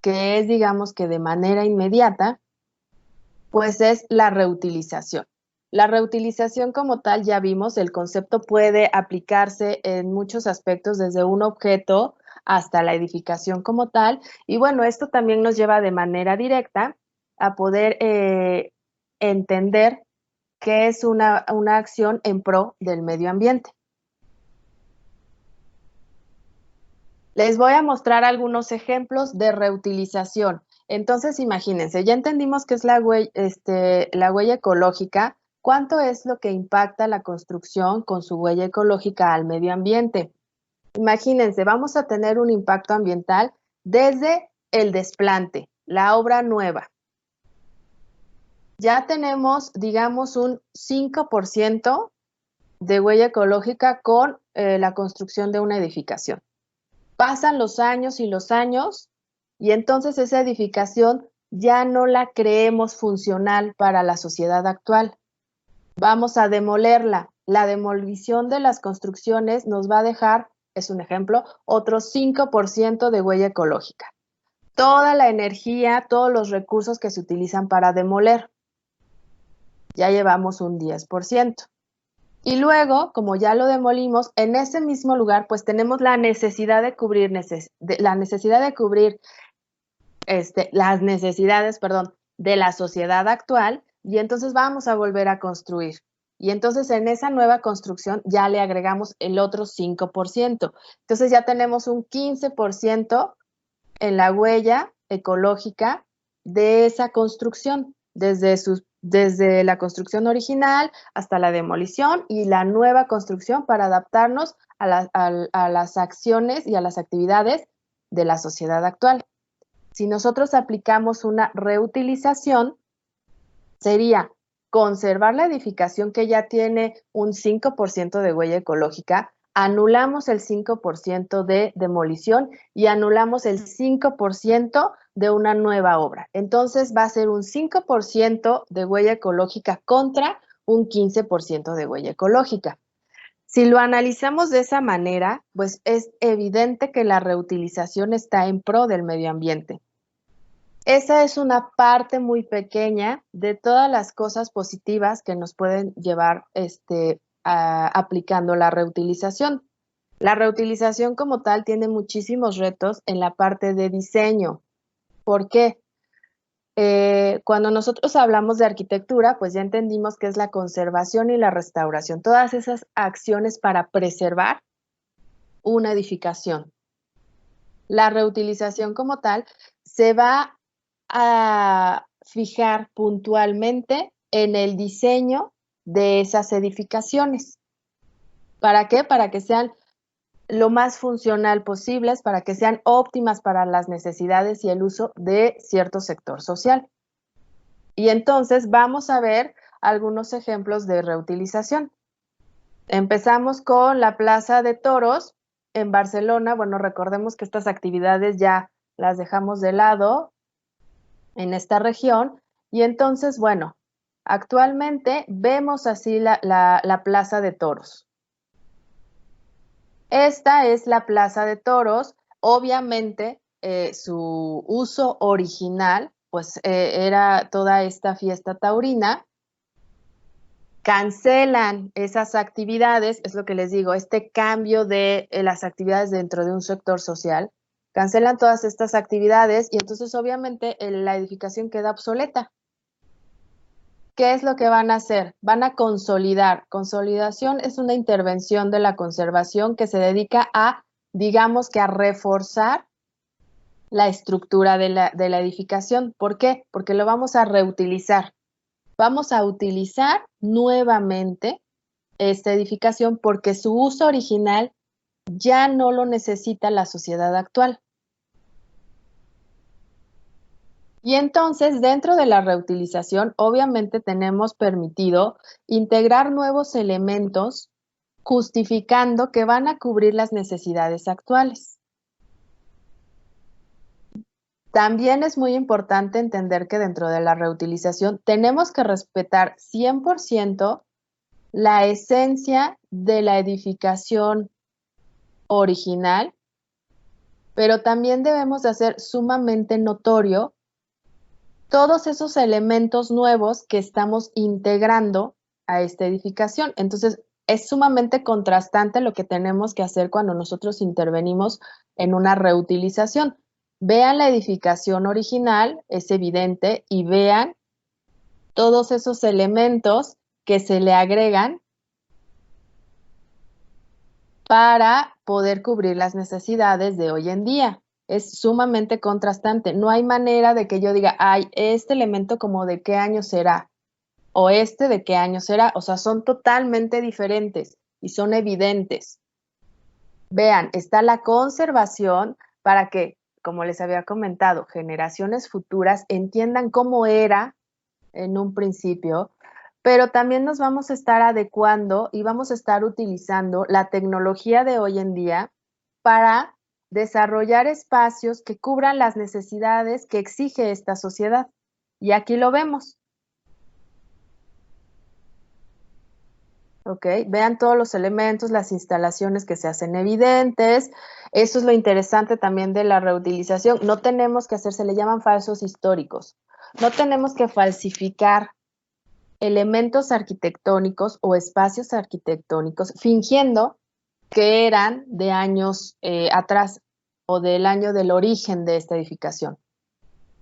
que es, digamos que de manera inmediata, pues es la reutilización. La reutilización como tal, ya vimos, el concepto puede aplicarse en muchos aspectos, desde un objeto hasta la edificación como tal. Y bueno, esto también nos lleva de manera directa a poder entender qué es una acción en pro del medio ambiente. Les voy a mostrar algunos ejemplos de reutilización. Entonces, imagínense, ya entendimos qué es la huella ecológica. ¿Cuánto es lo que impacta la construcción con su huella ecológica al medio ambiente? Imagínense, vamos a tener un impacto ambiental desde el desplante, la obra nueva. Ya tenemos, digamos, un 5% de huella ecológica con la construcción de una edificación. Pasan los años y entonces esa edificación ya no la creemos funcional para la sociedad actual. Vamos a demolerla. La demolición de las construcciones nos va a dejar, es un ejemplo, otro 5% de huella ecológica. Toda la energía, todos los recursos que se utilizan para demoler, ya llevamos un 10%. Y luego, como ya lo demolimos, en ese mismo lugar, pues tenemos la necesidad de cubrir, las necesidades, de la sociedad actual, y entonces vamos a volver a construir. Y entonces en esa nueva construcción ya le agregamos el otro 5%. Entonces ya tenemos un 15% en la huella ecológica de esa construcción, desde la construcción original hasta la demolición y la nueva construcción para adaptarnos a las acciones y a las actividades de la sociedad actual. Si nosotros aplicamos una reutilización, sería conservar la edificación que ya tiene un 5% de huella ecológica, anulamos el 5% de demolición y anulamos el 5% de una nueva obra. Entonces va a ser un 5% de huella ecológica contra un 15% de huella ecológica. Si lo analizamos de esa manera, pues es evidente que la reutilización está en pro del medio ambiente. Esa es una parte muy pequeña de todas las cosas positivas que nos pueden llevar aplicando la reutilización. La reutilización como tal tiene muchísimos retos en la parte de diseño. ¿Por qué? Cuando nosotros hablamos de arquitectura, pues ya entendimos que es la conservación y la restauración, todas esas acciones para preservar una edificación. La reutilización como tal se va a fijar puntualmente en el diseño de esas edificaciones. ¿Para qué? Para que sean lo más funcional posibles, para que sean óptimas para las necesidades y el uso de cierto sector social. Y entonces vamos a ver algunos ejemplos de reutilización. Empezamos con la Plaza de Toros en Barcelona. Bueno, recordemos que estas actividades ya las dejamos de lado en esta región. Y entonces, bueno, actualmente vemos así la Plaza de Toros. Esta es la Plaza de Toros. Obviamente, su uso original, pues era toda esta fiesta taurina. Cancelan esas actividades, es lo que les digo, este cambio de las actividades dentro de un sector social, cancelan todas estas actividades y entonces obviamente la edificación queda obsoleta. ¿Qué es lo que van a hacer? Van a consolidar. Consolidación es una intervención de la conservación que se dedica a, digamos que a reforzar la estructura de la edificación. ¿Por qué? Porque lo vamos a reutilizar. Vamos a utilizar nuevamente esta edificación porque su uso original ya no lo necesita la sociedad actual. Y entonces, dentro de la reutilización, obviamente tenemos permitido integrar nuevos elementos justificando que van a cubrir las necesidades actuales. También es muy importante entender que dentro de la reutilización tenemos que respetar 100% la esencia de la edificación original, pero también debemos de hacer sumamente notorio todos esos elementos nuevos que estamos integrando a esta edificación. Entonces, es sumamente contrastante lo que tenemos que hacer cuando nosotros intervenimos en una reutilización. Vean la edificación original, es evidente, y vean todos esos elementos que se le agregan para poder cubrir las necesidades de hoy en día. Es sumamente contrastante. No hay manera de que yo diga, ay, este elemento como de qué año será o este de qué año será. O sea, son totalmente diferentes y son evidentes. Vean, está la conservación para que, como les había comentado, generaciones futuras entiendan cómo era en un principio, pero también nos vamos a estar adecuando y vamos a estar utilizando la tecnología de hoy en día para desarrollar espacios que cubran las necesidades que exige esta sociedad. Y aquí lo vemos. ¿Ok? Vean todos los elementos, las instalaciones que se hacen evidentes. Eso es lo interesante también de la reutilización. No tenemos que hacer, se le llaman falsos históricos. No tenemos que falsificar elementos arquitectónicos o espacios arquitectónicos fingiendo que eran de años atrás o del año del origen de esta edificación.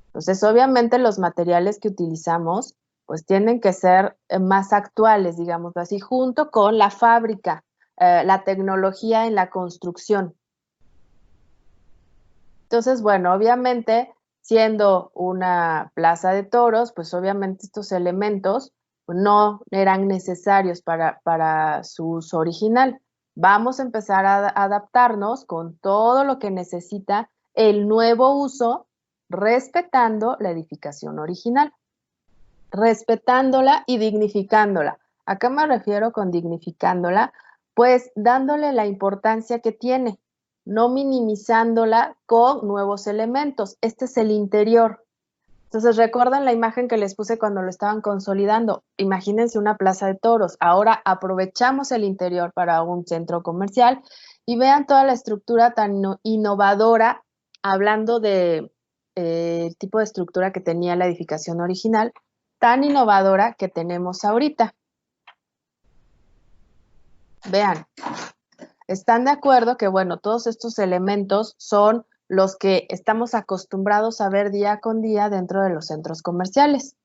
Entonces, obviamente los materiales que utilizamos pues tienen que ser más actuales, digamos así, junto con la fábrica, la tecnología en la construcción. Entonces, bueno, obviamente, siendo una plaza de toros, pues obviamente estos elementos no eran necesarios para su uso original. Vamos a empezar a adaptarnos con todo lo que necesita el nuevo uso, respetando la edificación original, respetándola y dignificándola. ¿A qué me refiero con dignificándola? Pues dándole la importancia que tiene, no minimizándola con nuevos elementos. Este es el interior. Entonces, ¿recuerdan la imagen que les puse cuando lo estaban consolidando? Imagínense una plaza de toros. Ahora aprovechamos el interior para un centro comercial y vean toda la estructura tan innovadora, hablando de el tipo de estructura que tenía la edificación original, tan innovadora que tenemos ahorita. Vean, ¿están de acuerdo que, bueno, todos estos elementos son los que estamos acostumbrados a ver día con día dentro de los centros comerciales?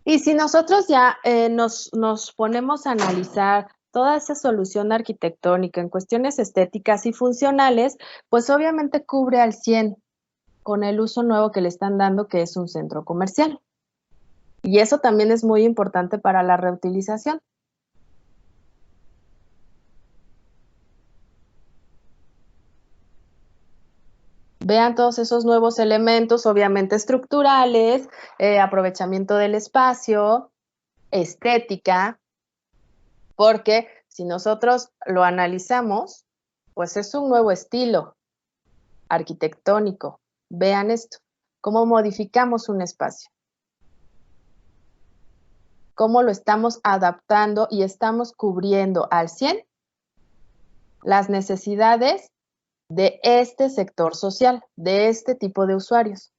Y si nosotros ya nos ponemos a analizar toda esa solución arquitectónica en cuestiones estéticas y funcionales, pues obviamente cubre al 100 con el uso nuevo que le están dando, que es un centro comercial. Y eso también es muy importante para la reutilización. Vean todos esos nuevos elementos, obviamente estructurales, aprovechamiento del espacio, estética, porque si nosotros lo analizamos, pues es un nuevo estilo arquitectónico. Vean esto, cómo modificamos un espacio, cómo lo estamos adaptando y estamos cubriendo al 100 las necesidades de este sector social, de este tipo de usuarios.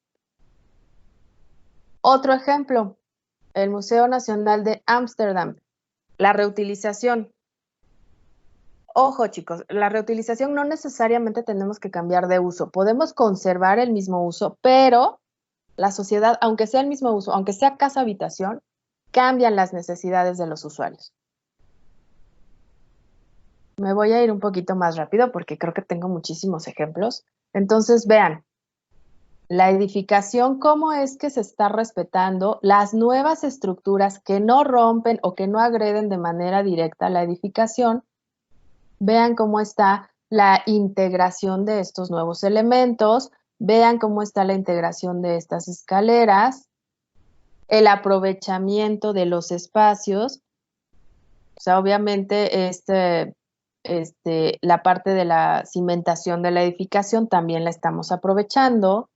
Otro ejemplo, el Museo Nacional de Ámsterdam, la reutilización. Ojo, chicos, la reutilización no necesariamente tenemos que cambiar de uso. Podemos conservar el mismo uso, pero la sociedad, aunque sea el mismo uso, aunque sea casa-habitación, cambian las necesidades de los usuarios. Me voy a ir un poquito más rápido porque creo que tengo muchísimos ejemplos. Entonces, vean, la edificación, cómo es que se está respetando las nuevas estructuras que no rompen o que no agreden de manera directa la edificación. Vean cómo está la integración de estos nuevos elementos, vean cómo está la integración de estas escaleras, el aprovechamiento de los espacios. O sea, obviamente la parte de la cimentación de la edificación también la estamos aprovechando.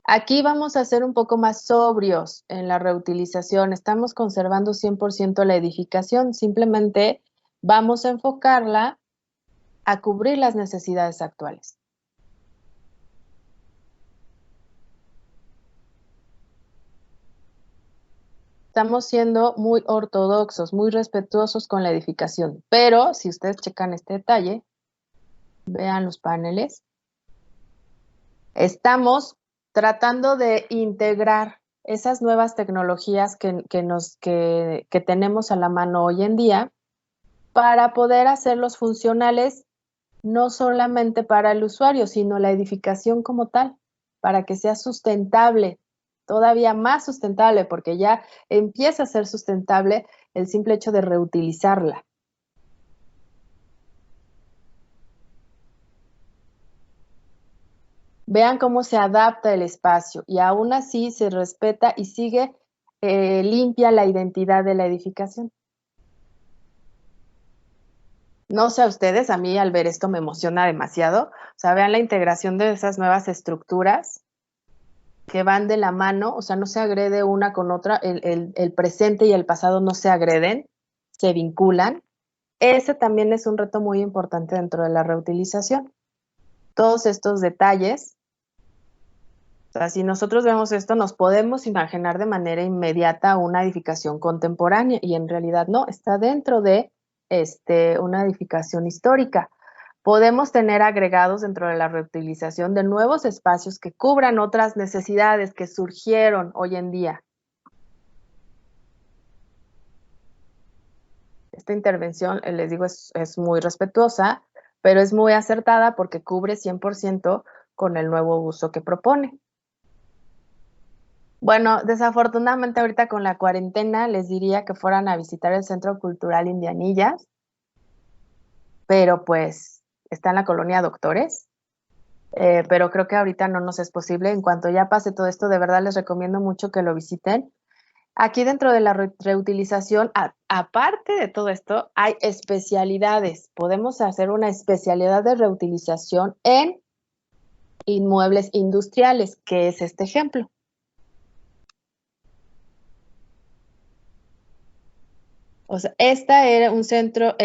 Aquí vamos a ser un poco más sobrios en la reutilización. Estamos conservando 100% la edificación, simplemente vamos a enfocarla a cubrir las necesidades actuales. Estamos siendo muy ortodoxos, muy respetuosos con la edificación, pero si ustedes checan este detalle, vean los paneles, estamos tratando de integrar esas nuevas tecnologías que tenemos a la mano hoy en día para poder hacerlos funcionales no solamente para el usuario, sino la edificación como tal, para que sea sustentable, todavía más sustentable, porque ya empieza a ser sustentable el simple hecho de reutilizarla. Vean cómo se adapta el espacio y aún así se respeta y sigue limpia la identidad de la edificación. No sé a ustedes, a mí al ver esto me emociona demasiado. O sea, vean la integración de esas nuevas estructuras que van de la mano, o sea, no se agrede una con otra, el presente y el pasado no se agreden, se vinculan. Ese también es un reto muy importante dentro de la reutilización. Todos estos detalles, o sea, si nosotros vemos esto, nos podemos imaginar de manera inmediata una edificación contemporánea y en realidad no, está dentro de una edificación histórica. Podemos tener agregados dentro de la reutilización de nuevos espacios que cubran otras necesidades que surgieron hoy en día. Esta intervención, les digo, es muy respetuosa, pero es muy acertada porque cubre 100% con el nuevo uso que propone. Bueno, desafortunadamente ahorita con la cuarentena les diría que fueran a visitar el Centro Cultural Indianillas, pero pues está en la colonia Doctores, pero creo que ahorita no nos es posible. En cuanto ya pase todo esto, de verdad les recomiendo mucho que lo visiten. Aquí dentro de la reutilización, aparte de todo esto, hay especialidades. Podemos hacer una especialidad de reutilización en inmuebles industriales, que es este ejemplo. O sea, esta era un centro,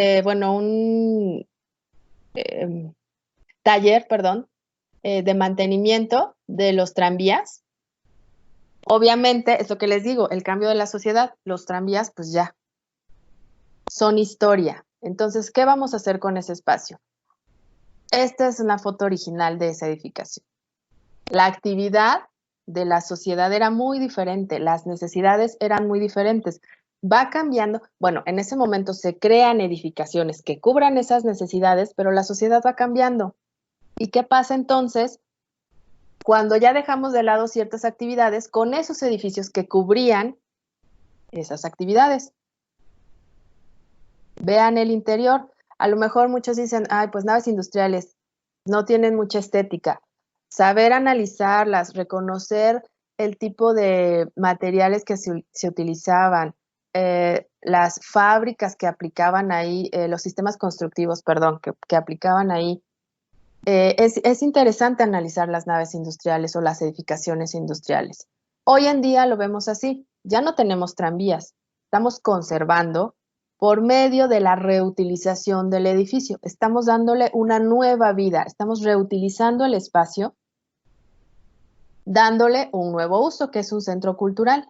taller, perdón, de mantenimiento de los tranvías. Obviamente, es lo que les digo, el cambio de la sociedad, los tranvías, pues ya, son historia. Entonces, ¿qué vamos a hacer con ese espacio? Esta es una foto original de esa edificación. La actividad de la sociedad era muy diferente, las necesidades eran muy diferentes. Va cambiando, bueno, en ese momento se crean edificaciones que cubran esas necesidades, pero la sociedad va cambiando. ¿Y qué pasa entonces cuando ya dejamos de lado ciertas actividades con esos edificios que cubrían esas actividades? Vean el interior. A lo mejor muchos dicen, ay, pues naves industriales no tienen mucha estética. Saber analizarlas, reconocer el tipo de materiales que se utilizaban, las fábricas que aplicaban ahí, los sistemas constructivos, perdón, que aplicaban ahí. Es interesante analizar las naves industriales o las edificaciones industriales. Hoy en día lo vemos así, ya no tenemos tranvías, estamos conservando por medio de la reutilización del edificio. Estamos dándole una nueva vida, estamos reutilizando el espacio, dándole un nuevo uso, que es un centro cultural.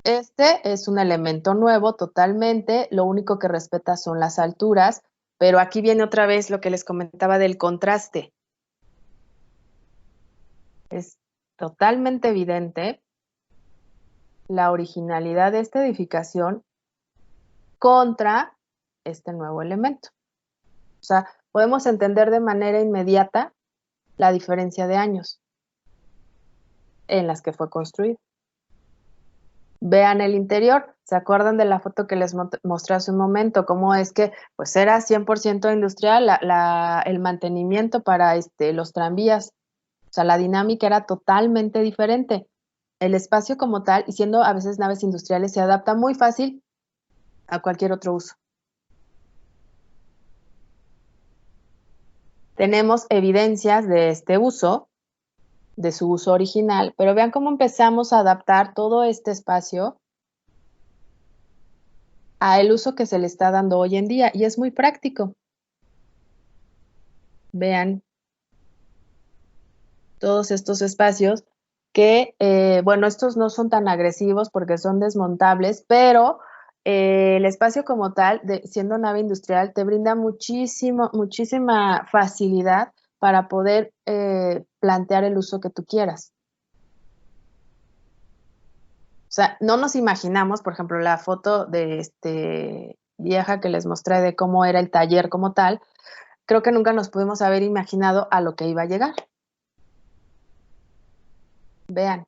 Este es un elemento nuevo totalmente, lo único que respeta son las alturas, pero aquí viene otra vez lo que les comentaba del contraste. Es totalmente evidente la originalidad de esta edificación contra este nuevo elemento. O sea, podemos entender de manera inmediata la diferencia de años en las que fue construido. Vean el interior, ¿se acuerdan de la foto que les mostré hace un momento? Cómo es que pues era 100% industrial el mantenimiento para los tranvías. O sea, la dinámica era totalmente diferente. El espacio como tal, y siendo a veces naves industriales, se adapta muy fácil a cualquier otro uso. Tenemos evidencias de este uso, de su uso original, pero vean cómo empezamos a adaptar todo este espacio a el uso que se le está dando hoy en día, y es muy práctico. Vean todos estos espacios que, bueno, estos no son tan agresivos porque son desmontables, pero el espacio como tal, siendo nave industrial, te brinda muchísima facilidad para poder plantear el uso que tú quieras. O sea, no nos imaginamos, por ejemplo, la foto de vieja que les mostré de cómo era el taller como tal, creo que nunca nos pudimos haber imaginado a lo que iba a llegar. Vean.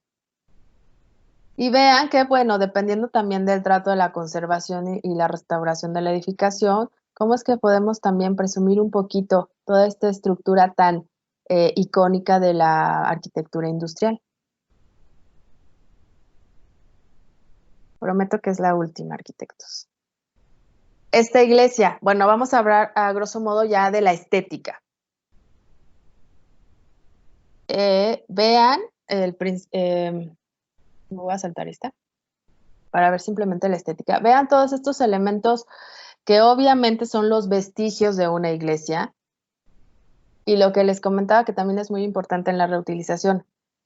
Y vean que, bueno, dependiendo también del trato de la conservación y la restauración de la edificación, cómo es que podemos también presumir un poquito toda esta estructura tan icónica de la arquitectura industrial. Prometo que es la última, arquitectos. Esta iglesia, bueno, vamos a hablar a grosso modo ya de la estética. Vean, me voy a saltar esta, para ver simplemente la estética. Vean todos estos elementos que obviamente son los vestigios de una iglesia. Y lo que les comentaba que también es muy importante en la reutilización,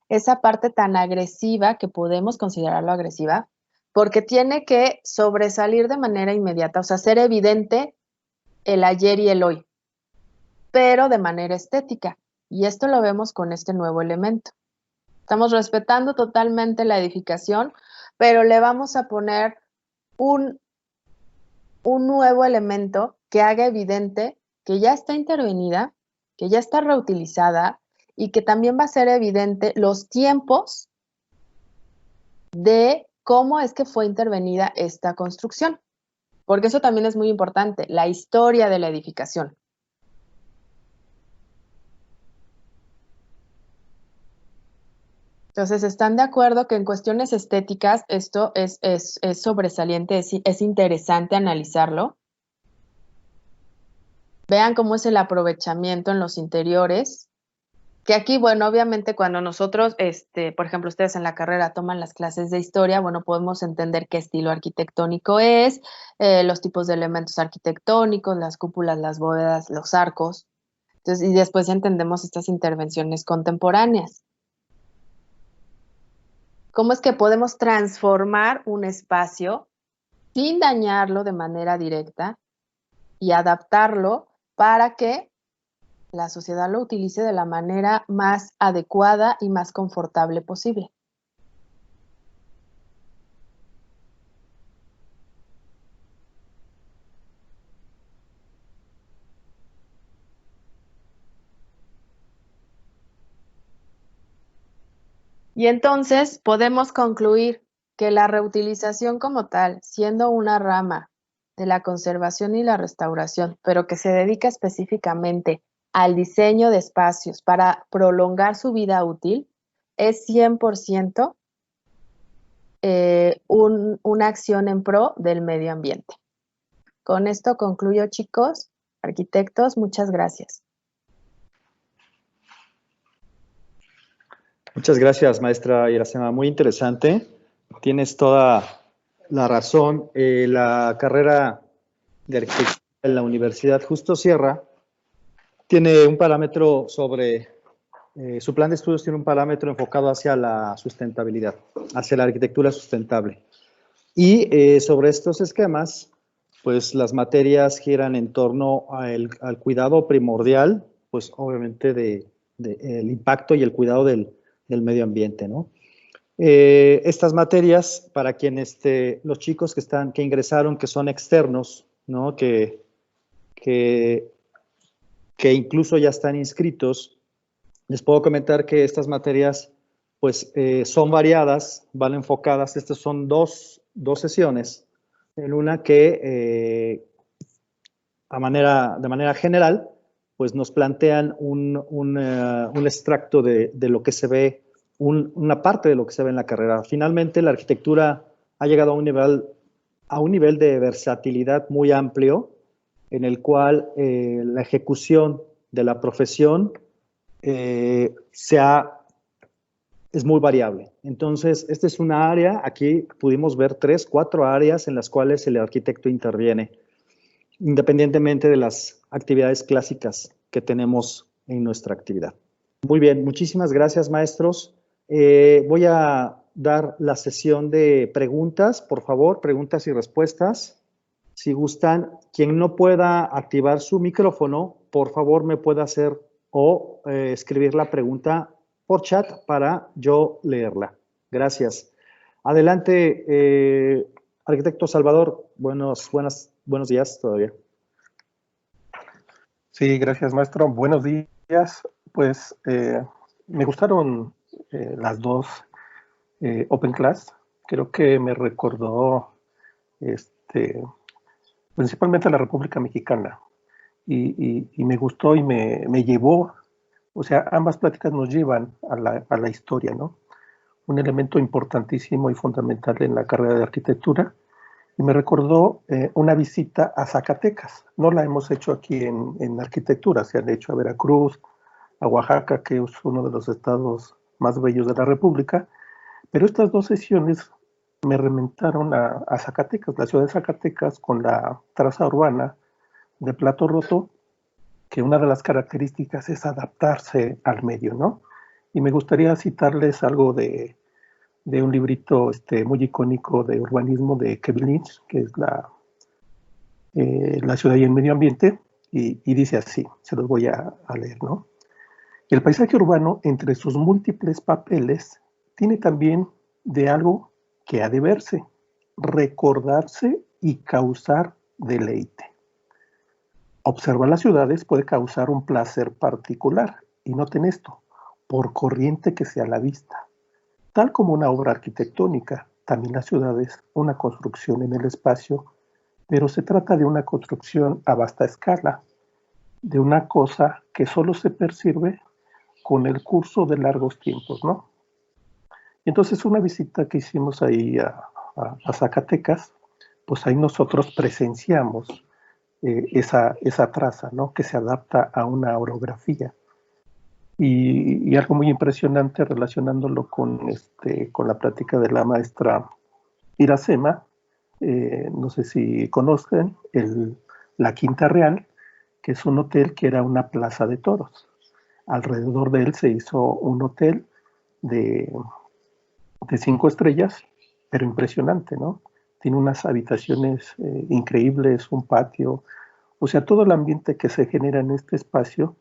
esa parte tan agresiva, que podemos considerarlo agresiva, porque tiene que sobresalir de manera inmediata, o sea, ser evidente el ayer y el hoy, pero de manera estética. Y esto lo vemos con este nuevo elemento. Estamos respetando totalmente la edificación, pero le vamos a poner un nuevo elemento que haga evidente que ya está intervenida, que ya está reutilizada y que también va a ser evidente los tiempos de cómo es que fue intervenida esta construcción. Porque eso también es muy importante, la historia de la edificación. Entonces, ¿están de acuerdo que en cuestiones estéticas esto es sobresaliente, es interesante analizarlo? Vean cómo es el aprovechamiento en los interiores, Que aquí, bueno, obviamente cuando nosotros, por ejemplo, ustedes en la carrera toman las clases de historia, bueno, podemos entender qué estilo arquitectónico es, los tipos de elementos arquitectónicos, las cúpulas, las bóvedas, los arcos. Entonces, y después entendemos estas intervenciones contemporáneas. ¿Cómo es que podemos transformar un espacio sin dañarlo de manera directa y adaptarlo para que la sociedad lo utilice de la manera más adecuada y más confortable posible? Y entonces podemos concluir que la reutilización como tal, siendo una rama de la conservación y la restauración, pero que se dedica específicamente al diseño de espacios para prolongar su vida útil, es 100% una acción en pro del medio ambiente. Con esto concluyo, chicos, arquitectos, muchas gracias. Muchas gracias, maestra Iracema. Muy interesante. Tienes toda la razón. La carrera de arquitectura en la Universidad Justo Sierra tiene un parámetro sobre, su plan de estudios tiene un parámetro enfocado hacia la sustentabilidad, hacia la arquitectura sustentable. Y sobre estos esquemas, pues las materias giran en torno al cuidado primordial, pues obviamente el impacto y el cuidado del medio ambiente, ¿no? Estas materias, para quienes, los chicos que ingresaron, que son externos, ¿no? Que incluso ya están inscritos, les puedo comentar que estas materias, pues, son variadas, van enfocadas. Estas son dos sesiones, en una que, de manera general, pues nos plantean un extracto de lo que se ve, una parte de lo que se ve en la carrera. Finalmente, la arquitectura ha llegado a un nivel de versatilidad muy amplio, en el cual la ejecución de la profesión es muy variable. Entonces, esta es una área, aquí pudimos ver 3, 4 áreas en las cuales el arquitecto interviene, independientemente de las actividades clásicas que tenemos en nuestra actividad. Muy bien, muchísimas gracias, maestros. Voy a dar la sesión de preguntas, por favor, preguntas y respuestas. Si gustan, quien no pueda activar su micrófono, por favor me puede hacer o escribir la pregunta por chat para yo leerla. Gracias. Adelante, arquitecto Salvador. Buenos días todavía. Sí, gracias, maestro. Buenos días. Pues me gustaron las dos Open Class. Creo que me recordó principalmente a la República Mexicana. Y me gustó y me llevó, o sea, ambas pláticas nos llevan a la historia, ¿no? Un elemento importantísimo y fundamental en la carrera de arquitectura. Y me recordó una visita a Zacatecas. No la hemos hecho aquí en arquitectura, se han hecho a Veracruz, a Oaxaca, que es uno de los estados más bellos de la República, pero estas dos sesiones me remontaron a Zacatecas, la ciudad de Zacatecas, con la traza urbana de Plato Roto, que una de las características es adaptarse al medio, ¿no? Y me gustaría citarles algo de un librito muy icónico de urbanismo de Kevin Lynch, que es la ciudad y el medio ambiente, y dice así, se los voy a leer, ¿no? El paisaje urbano, entre sus múltiples papeles, tiene también de algo que ha de verse, recordarse y causar deleite. Observar las ciudades puede causar un placer particular, y noten esto, por corriente que sea la vista. Tal como una obra arquitectónica, también la ciudad es una construcción en el espacio, pero se trata de una construcción a vasta escala, de una cosa que solo se percibe con el curso de largos tiempos, ¿no? Entonces, una visita que hicimos ahí a Zacatecas, pues ahí nosotros presenciamos esa traza, ¿no? Que se adapta a una orografía. Y algo muy impresionante relacionándolo con la plática de la maestra Iracema, no sé si conocen la Quinta Real, que es un hotel que era una plaza de toros. Alrededor de él se hizo un hotel de, de 5 estrellas, pero impresionante, ¿no? Tiene unas habitaciones increíbles, un patio, o sea, todo el ambiente que se genera en este espacio,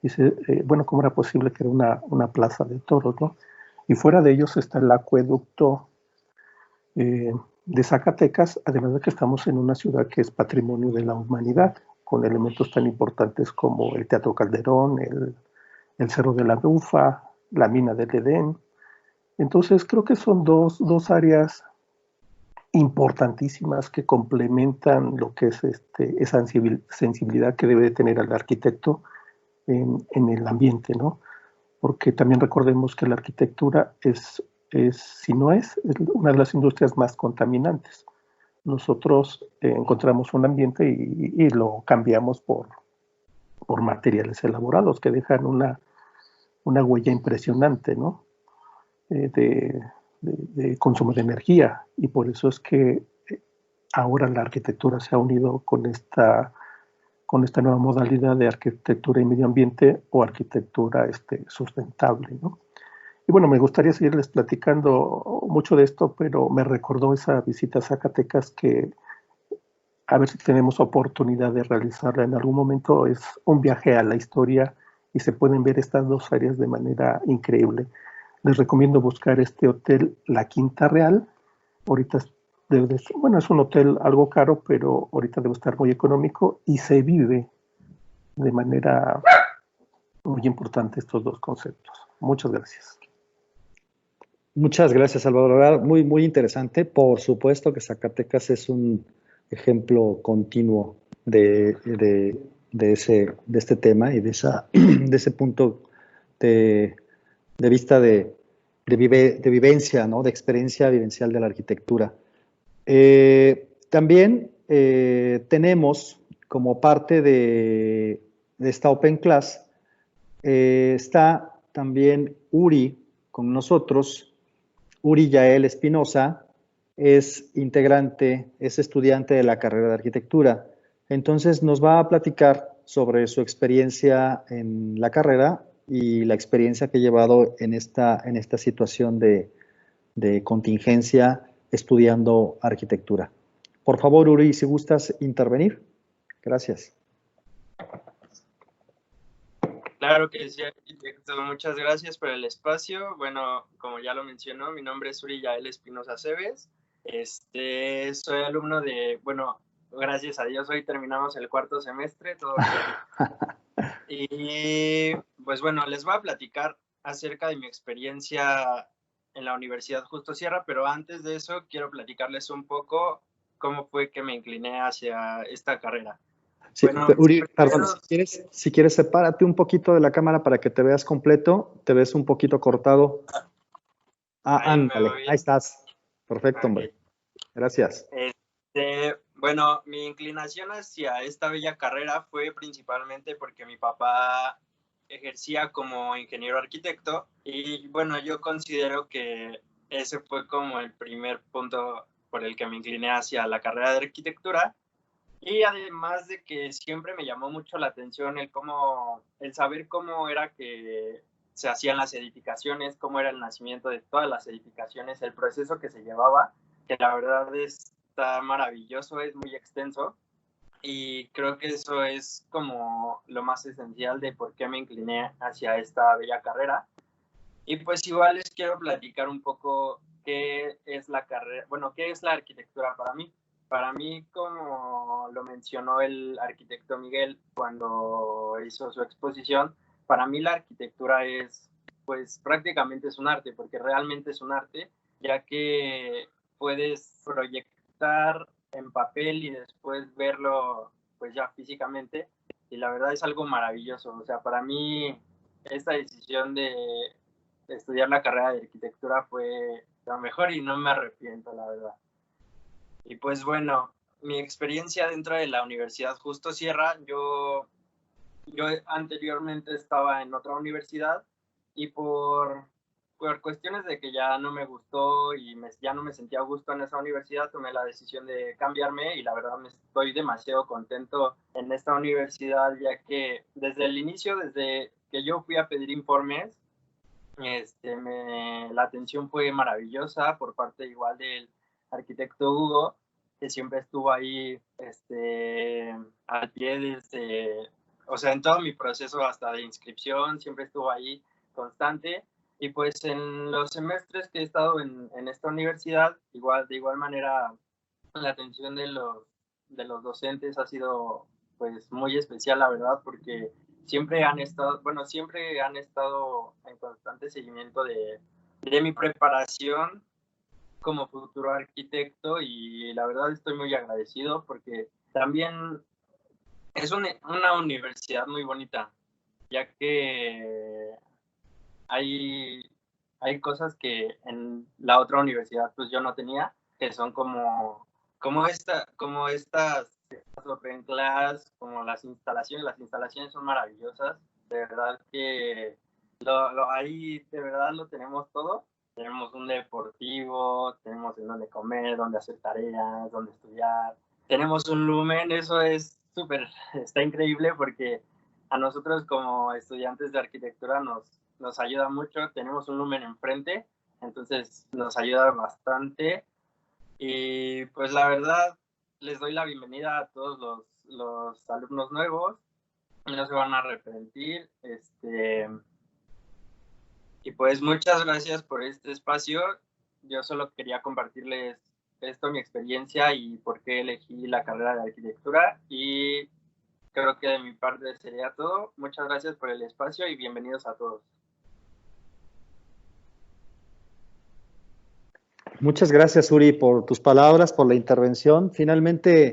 dice, bueno, ¿cómo era posible que era una plaza de toros, ¿no? Y fuera de ellos está el acueducto eh, de Zacatecas, además de que estamos en una ciudad que es patrimonio de la humanidad, con elementos tan importantes como el Teatro Calderón, el Cerro de la Bufa, la mina del Edén. Entonces creo que son dos áreas importantísimas que complementan lo que es esa sensibilidad que debe de tener el arquitecto en el ambiente, ¿no? Porque también recordemos que la arquitectura si no es una de las industrias más contaminantes. Nosotros encontramos un ambiente y lo cambiamos por materiales elaborados que dejan una huella impresionante, ¿no? De, de consumo de energía. Y por eso es que ahora la arquitectura se ha unido con esta nueva modalidad de arquitectura y medio ambiente o arquitectura sustentable, ¿no? Y bueno, me gustaría seguirles platicando mucho de esto, pero me recordó esa visita a Zacatecas que a ver si tenemos oportunidad de realizarla en algún momento. Es un viaje a la historia y se pueden ver estas dos áreas de manera increíble. Les recomiendo buscar este hotel La Quinta Real. Ahorita bueno, es un hotel algo caro, pero ahorita debe estar muy económico y se vive de manera muy importante estos dos conceptos. Muchas gracias. Muchas gracias, Salvador. Muy, muy interesante. Por supuesto que Zacatecas es un ejemplo continuo de este tema y de ese punto de vista de vivencia, ¿no? De experiencia vivencial de la arquitectura. También tenemos como parte de esta Open Class, está también Uri con nosotros. Uri Yael Espinosa es integrante, es estudiante de la carrera de arquitectura. Entonces nos va a platicar sobre su experiencia en la carrera y la experiencia que ha llevado en esta situación de contingencia estudiando arquitectura. Por favor, Uri, si gustas intervenir. Gracias. Claro que sí, arquitecto. Muchas gracias por el espacio. Bueno, como ya lo mencionó, mi nombre es Uri Yael Espinosa Cebes. Soy alumno bueno, gracias a Dios, hoy terminamos el 4º semestre, todo bien. Y pues bueno, les voy a platicar acerca de mi experiencia en la Universidad Justo Sierra, pero antes de eso quiero platicarles un poco cómo fue que me incliné hacia esta carrera. Sí, bueno, Uri, perdón, si quieres, sepárate un poquito de la cámara para que te veas completo. Te ves un poquito cortado. Ándale, ahí estás. Perfecto, hombre. Gracias. Bueno, mi inclinación hacia esta bella carrera fue principalmente porque mi papá ejercía como ingeniero arquitecto y bueno, yo considero que ese fue como el primer punto por el que me incliné hacia la carrera de arquitectura. Y además de que siempre me llamó mucho la atención el saber cómo era que se hacían las edificaciones, cómo era el nacimiento de todas las edificaciones, el proceso que se llevaba, que la verdad está maravilloso, es muy extenso. Y creo que eso es como lo más esencial de por qué me incliné hacia esta bella carrera. Y pues igual les quiero platicar un poco qué es la carrera, bueno, qué es la arquitectura para mí. Para mí, como lo mencionó el arquitecto Miguel cuando hizo su exposición, para mí la arquitectura pues prácticamente es un arte, porque realmente es un arte, ya que puedes proyectar en papel y después verlo pues ya físicamente, y la verdad es algo maravilloso. O sea, para mí esta decisión de estudiar la carrera de arquitectura fue lo mejor y no me arrepiento, la verdad. Y pues bueno, mi experiencia dentro de la Universidad Justo Sierra, yo yo anteriormente estaba en otra universidad y por cuestiones de que ya no me gustó y ya no me sentía a gusto en esa universidad, tomé la decisión de cambiarme y la verdad me estoy demasiado contento en esta universidad, ya que desde el inicio, desde que yo fui a pedir informes, la atención fue maravillosa por parte igual del arquitecto Hugo, que siempre estuvo ahí al pie o sea, en todo mi proceso hasta de inscripción, siempre estuvo ahí constante. Y pues en los semestres que he estado en esta universidad, de igual manera, la atención de los docentes ha sido pues muy especial, la verdad, porque siempre han estado en constante seguimiento de mi preparación como futuro arquitecto y la verdad estoy muy agradecido porque también es una universidad muy bonita, ya que hay cosas que en la otra universidad pues yo no tenía, que son como estas open class, como las instalaciones son maravillosas, de verdad que ahí de verdad lo tenemos todo. Tenemos un deportivo, tenemos en donde comer, donde hacer tareas, donde estudiar. Tenemos un lumen, eso es súper, está increíble porque a nosotros como estudiantes de arquitectura nos ayuda mucho. Tenemos un lumen enfrente, entonces nos ayuda bastante. Y pues la verdad, les doy la bienvenida a todos los alumnos nuevos. No se van a arrepentir. Y pues muchas gracias por este espacio. Yo solo quería compartirles mi experiencia y por qué elegí la carrera de arquitectura. Y creo que de mi parte sería todo. Muchas gracias por el espacio y bienvenidos a todos. Muchas gracias, Uri, por tus palabras, por la intervención. Finalmente,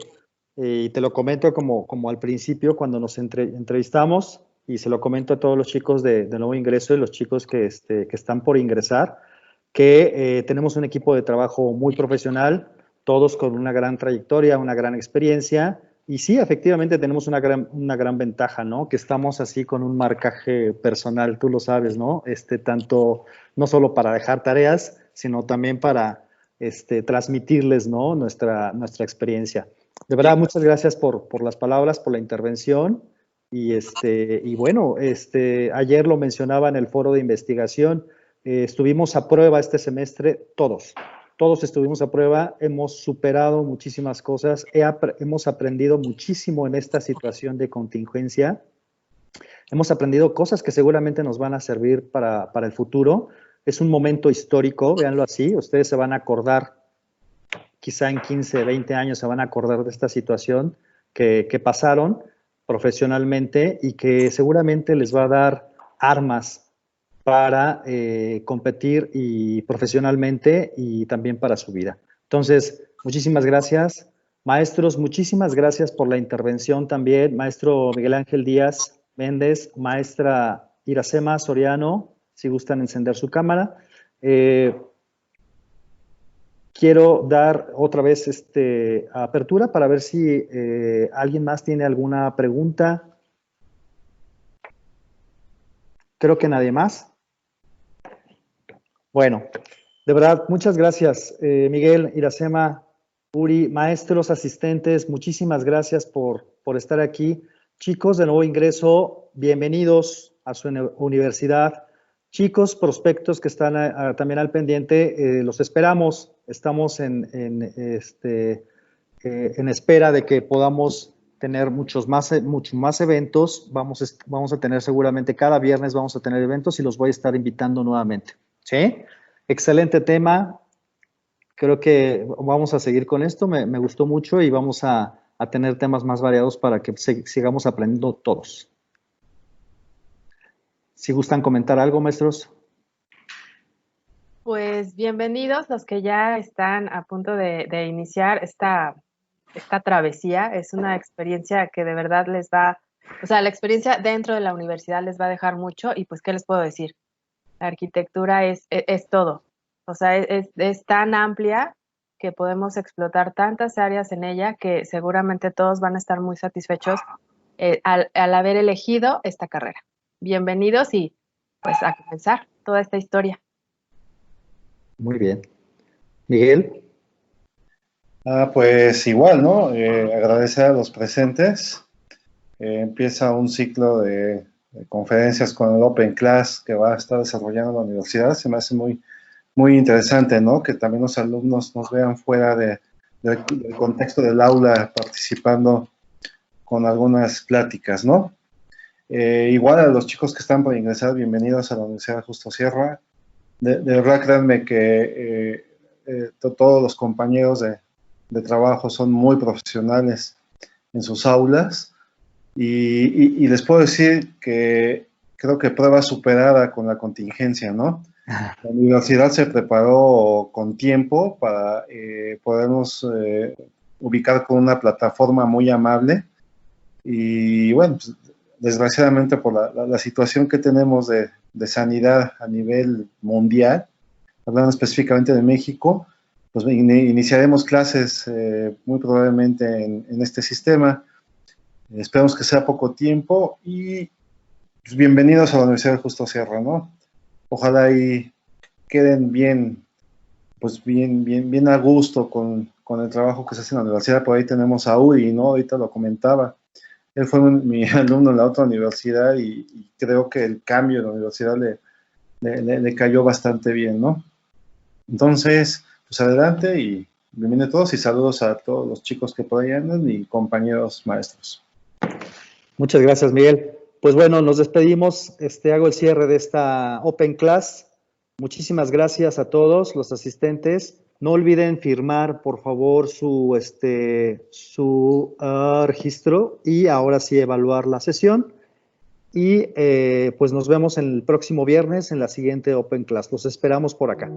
y te lo comento como al principio, cuando nos entrevistamos, y se lo comento a todos los chicos de nuevo ingreso y los chicos que están por ingresar, que tenemos un equipo de trabajo muy profesional, todos con una gran trayectoria, una gran experiencia, y sí, efectivamente tenemos una gran ventaja, ¿no? Que estamos así con un marcaje personal, tú lo sabes, ¿no? Tanto, no solo para dejar tareas, sino también para transmitirles, ¿no? nuestra experiencia. De verdad, muchas gracias por las palabras, por la intervención. Y bueno, ayer lo mencionaba en el foro de investigación, estuvimos a prueba este semestre, todos estuvimos a prueba, hemos superado muchísimas cosas, hemos aprendido muchísimo en esta situación de contingencia, hemos aprendido cosas que seguramente nos van a servir para el futuro. Es un momento histórico, véanlo así, ustedes se van a acordar, quizá en 15, 20 años se van a acordar de esta situación que pasaron profesionalmente y que seguramente les va a dar armas para competir y profesionalmente y también para su vida. Entonces, muchísimas gracias. Maestros, muchísimas gracias por la intervención también. Maestro Miguel Ángel Díaz Méndez, maestra Iracema Soriano, si gustan encender su cámara. Quiero dar otra vez apertura para ver si alguien más tiene alguna pregunta. Creo que nadie más. Bueno, de verdad, muchas gracias, Miguel, Iracema, Uri, maestros, asistentes, muchísimas gracias por estar aquí. Chicos de nuevo ingreso, bienvenidos a su universidad. Chicos, prospectos que están también al pendiente, los esperamos. Estamos en espera de que podamos tener muchos más eventos. Vamos a tener seguramente cada viernes vamos a tener eventos y los voy a estar invitando nuevamente. ¿Sí? Excelente tema. Creo que vamos a seguir con esto. Me gustó mucho y vamos a tener temas más variados para que sigamos aprendiendo todos. Si gustan comentar algo, maestros. Pues bienvenidos los que ya están a punto de iniciar esta travesía. Es una experiencia que de verdad les va, o sea, la experiencia dentro de la universidad les va a dejar mucho y pues, ¿qué les puedo decir? La arquitectura es todo, o sea, es tan amplia que podemos explotar tantas áreas en ella que seguramente todos van a estar muy satisfechos al haber elegido esta carrera. Bienvenidos y pues a comenzar toda esta historia. Muy bien. Miguel. Pues igual, ¿no? Agradecer a los presentes. Empieza un ciclo de conferencias con el Open Class que va a estar desarrollando la universidad. Se me hace muy, muy interesante, ¿no? Que también los alumnos nos vean fuera del contexto del aula participando con algunas pláticas, ¿no? Igual a los chicos que están por ingresar, bienvenidos a la Universidad Justo Sierra. De verdad, créanme que todos los compañeros de trabajo son muy profesionales en sus aulas y les puedo decir que creo que prueba superada con la contingencia, ¿no? La universidad se preparó con tiempo para podernos ubicar con una plataforma muy amable y bueno, pues, desgraciadamente por la situación que tenemos de sanidad a nivel mundial, hablando específicamente de México, pues iniciaremos clases muy probablemente en este sistema. Esperemos que sea poco tiempo y pues, bienvenidos a la Universidad de Justo Sierra, ¿no? Ojalá ahí queden bien, pues bien a gusto con el trabajo que se hace en la universidad. Por ahí tenemos a Uri, ¿no? Ahorita lo comentaba. Él fue mi alumno en la otra universidad y creo que el cambio de la universidad le cayó bastante bien, ¿no? Entonces, pues adelante y bienvenidos a todos y saludos a todos los chicos que por ahí andan y compañeros maestros. Muchas gracias, Miguel. Pues bueno, nos despedimos. Hago el cierre de esta Open Class. Muchísimas gracias a todos los asistentes. No olviden firmar, por favor, su registro y ahora sí evaluar la sesión. Y pues nos vemos el próximo viernes en la siguiente Open Class. Los esperamos por acá.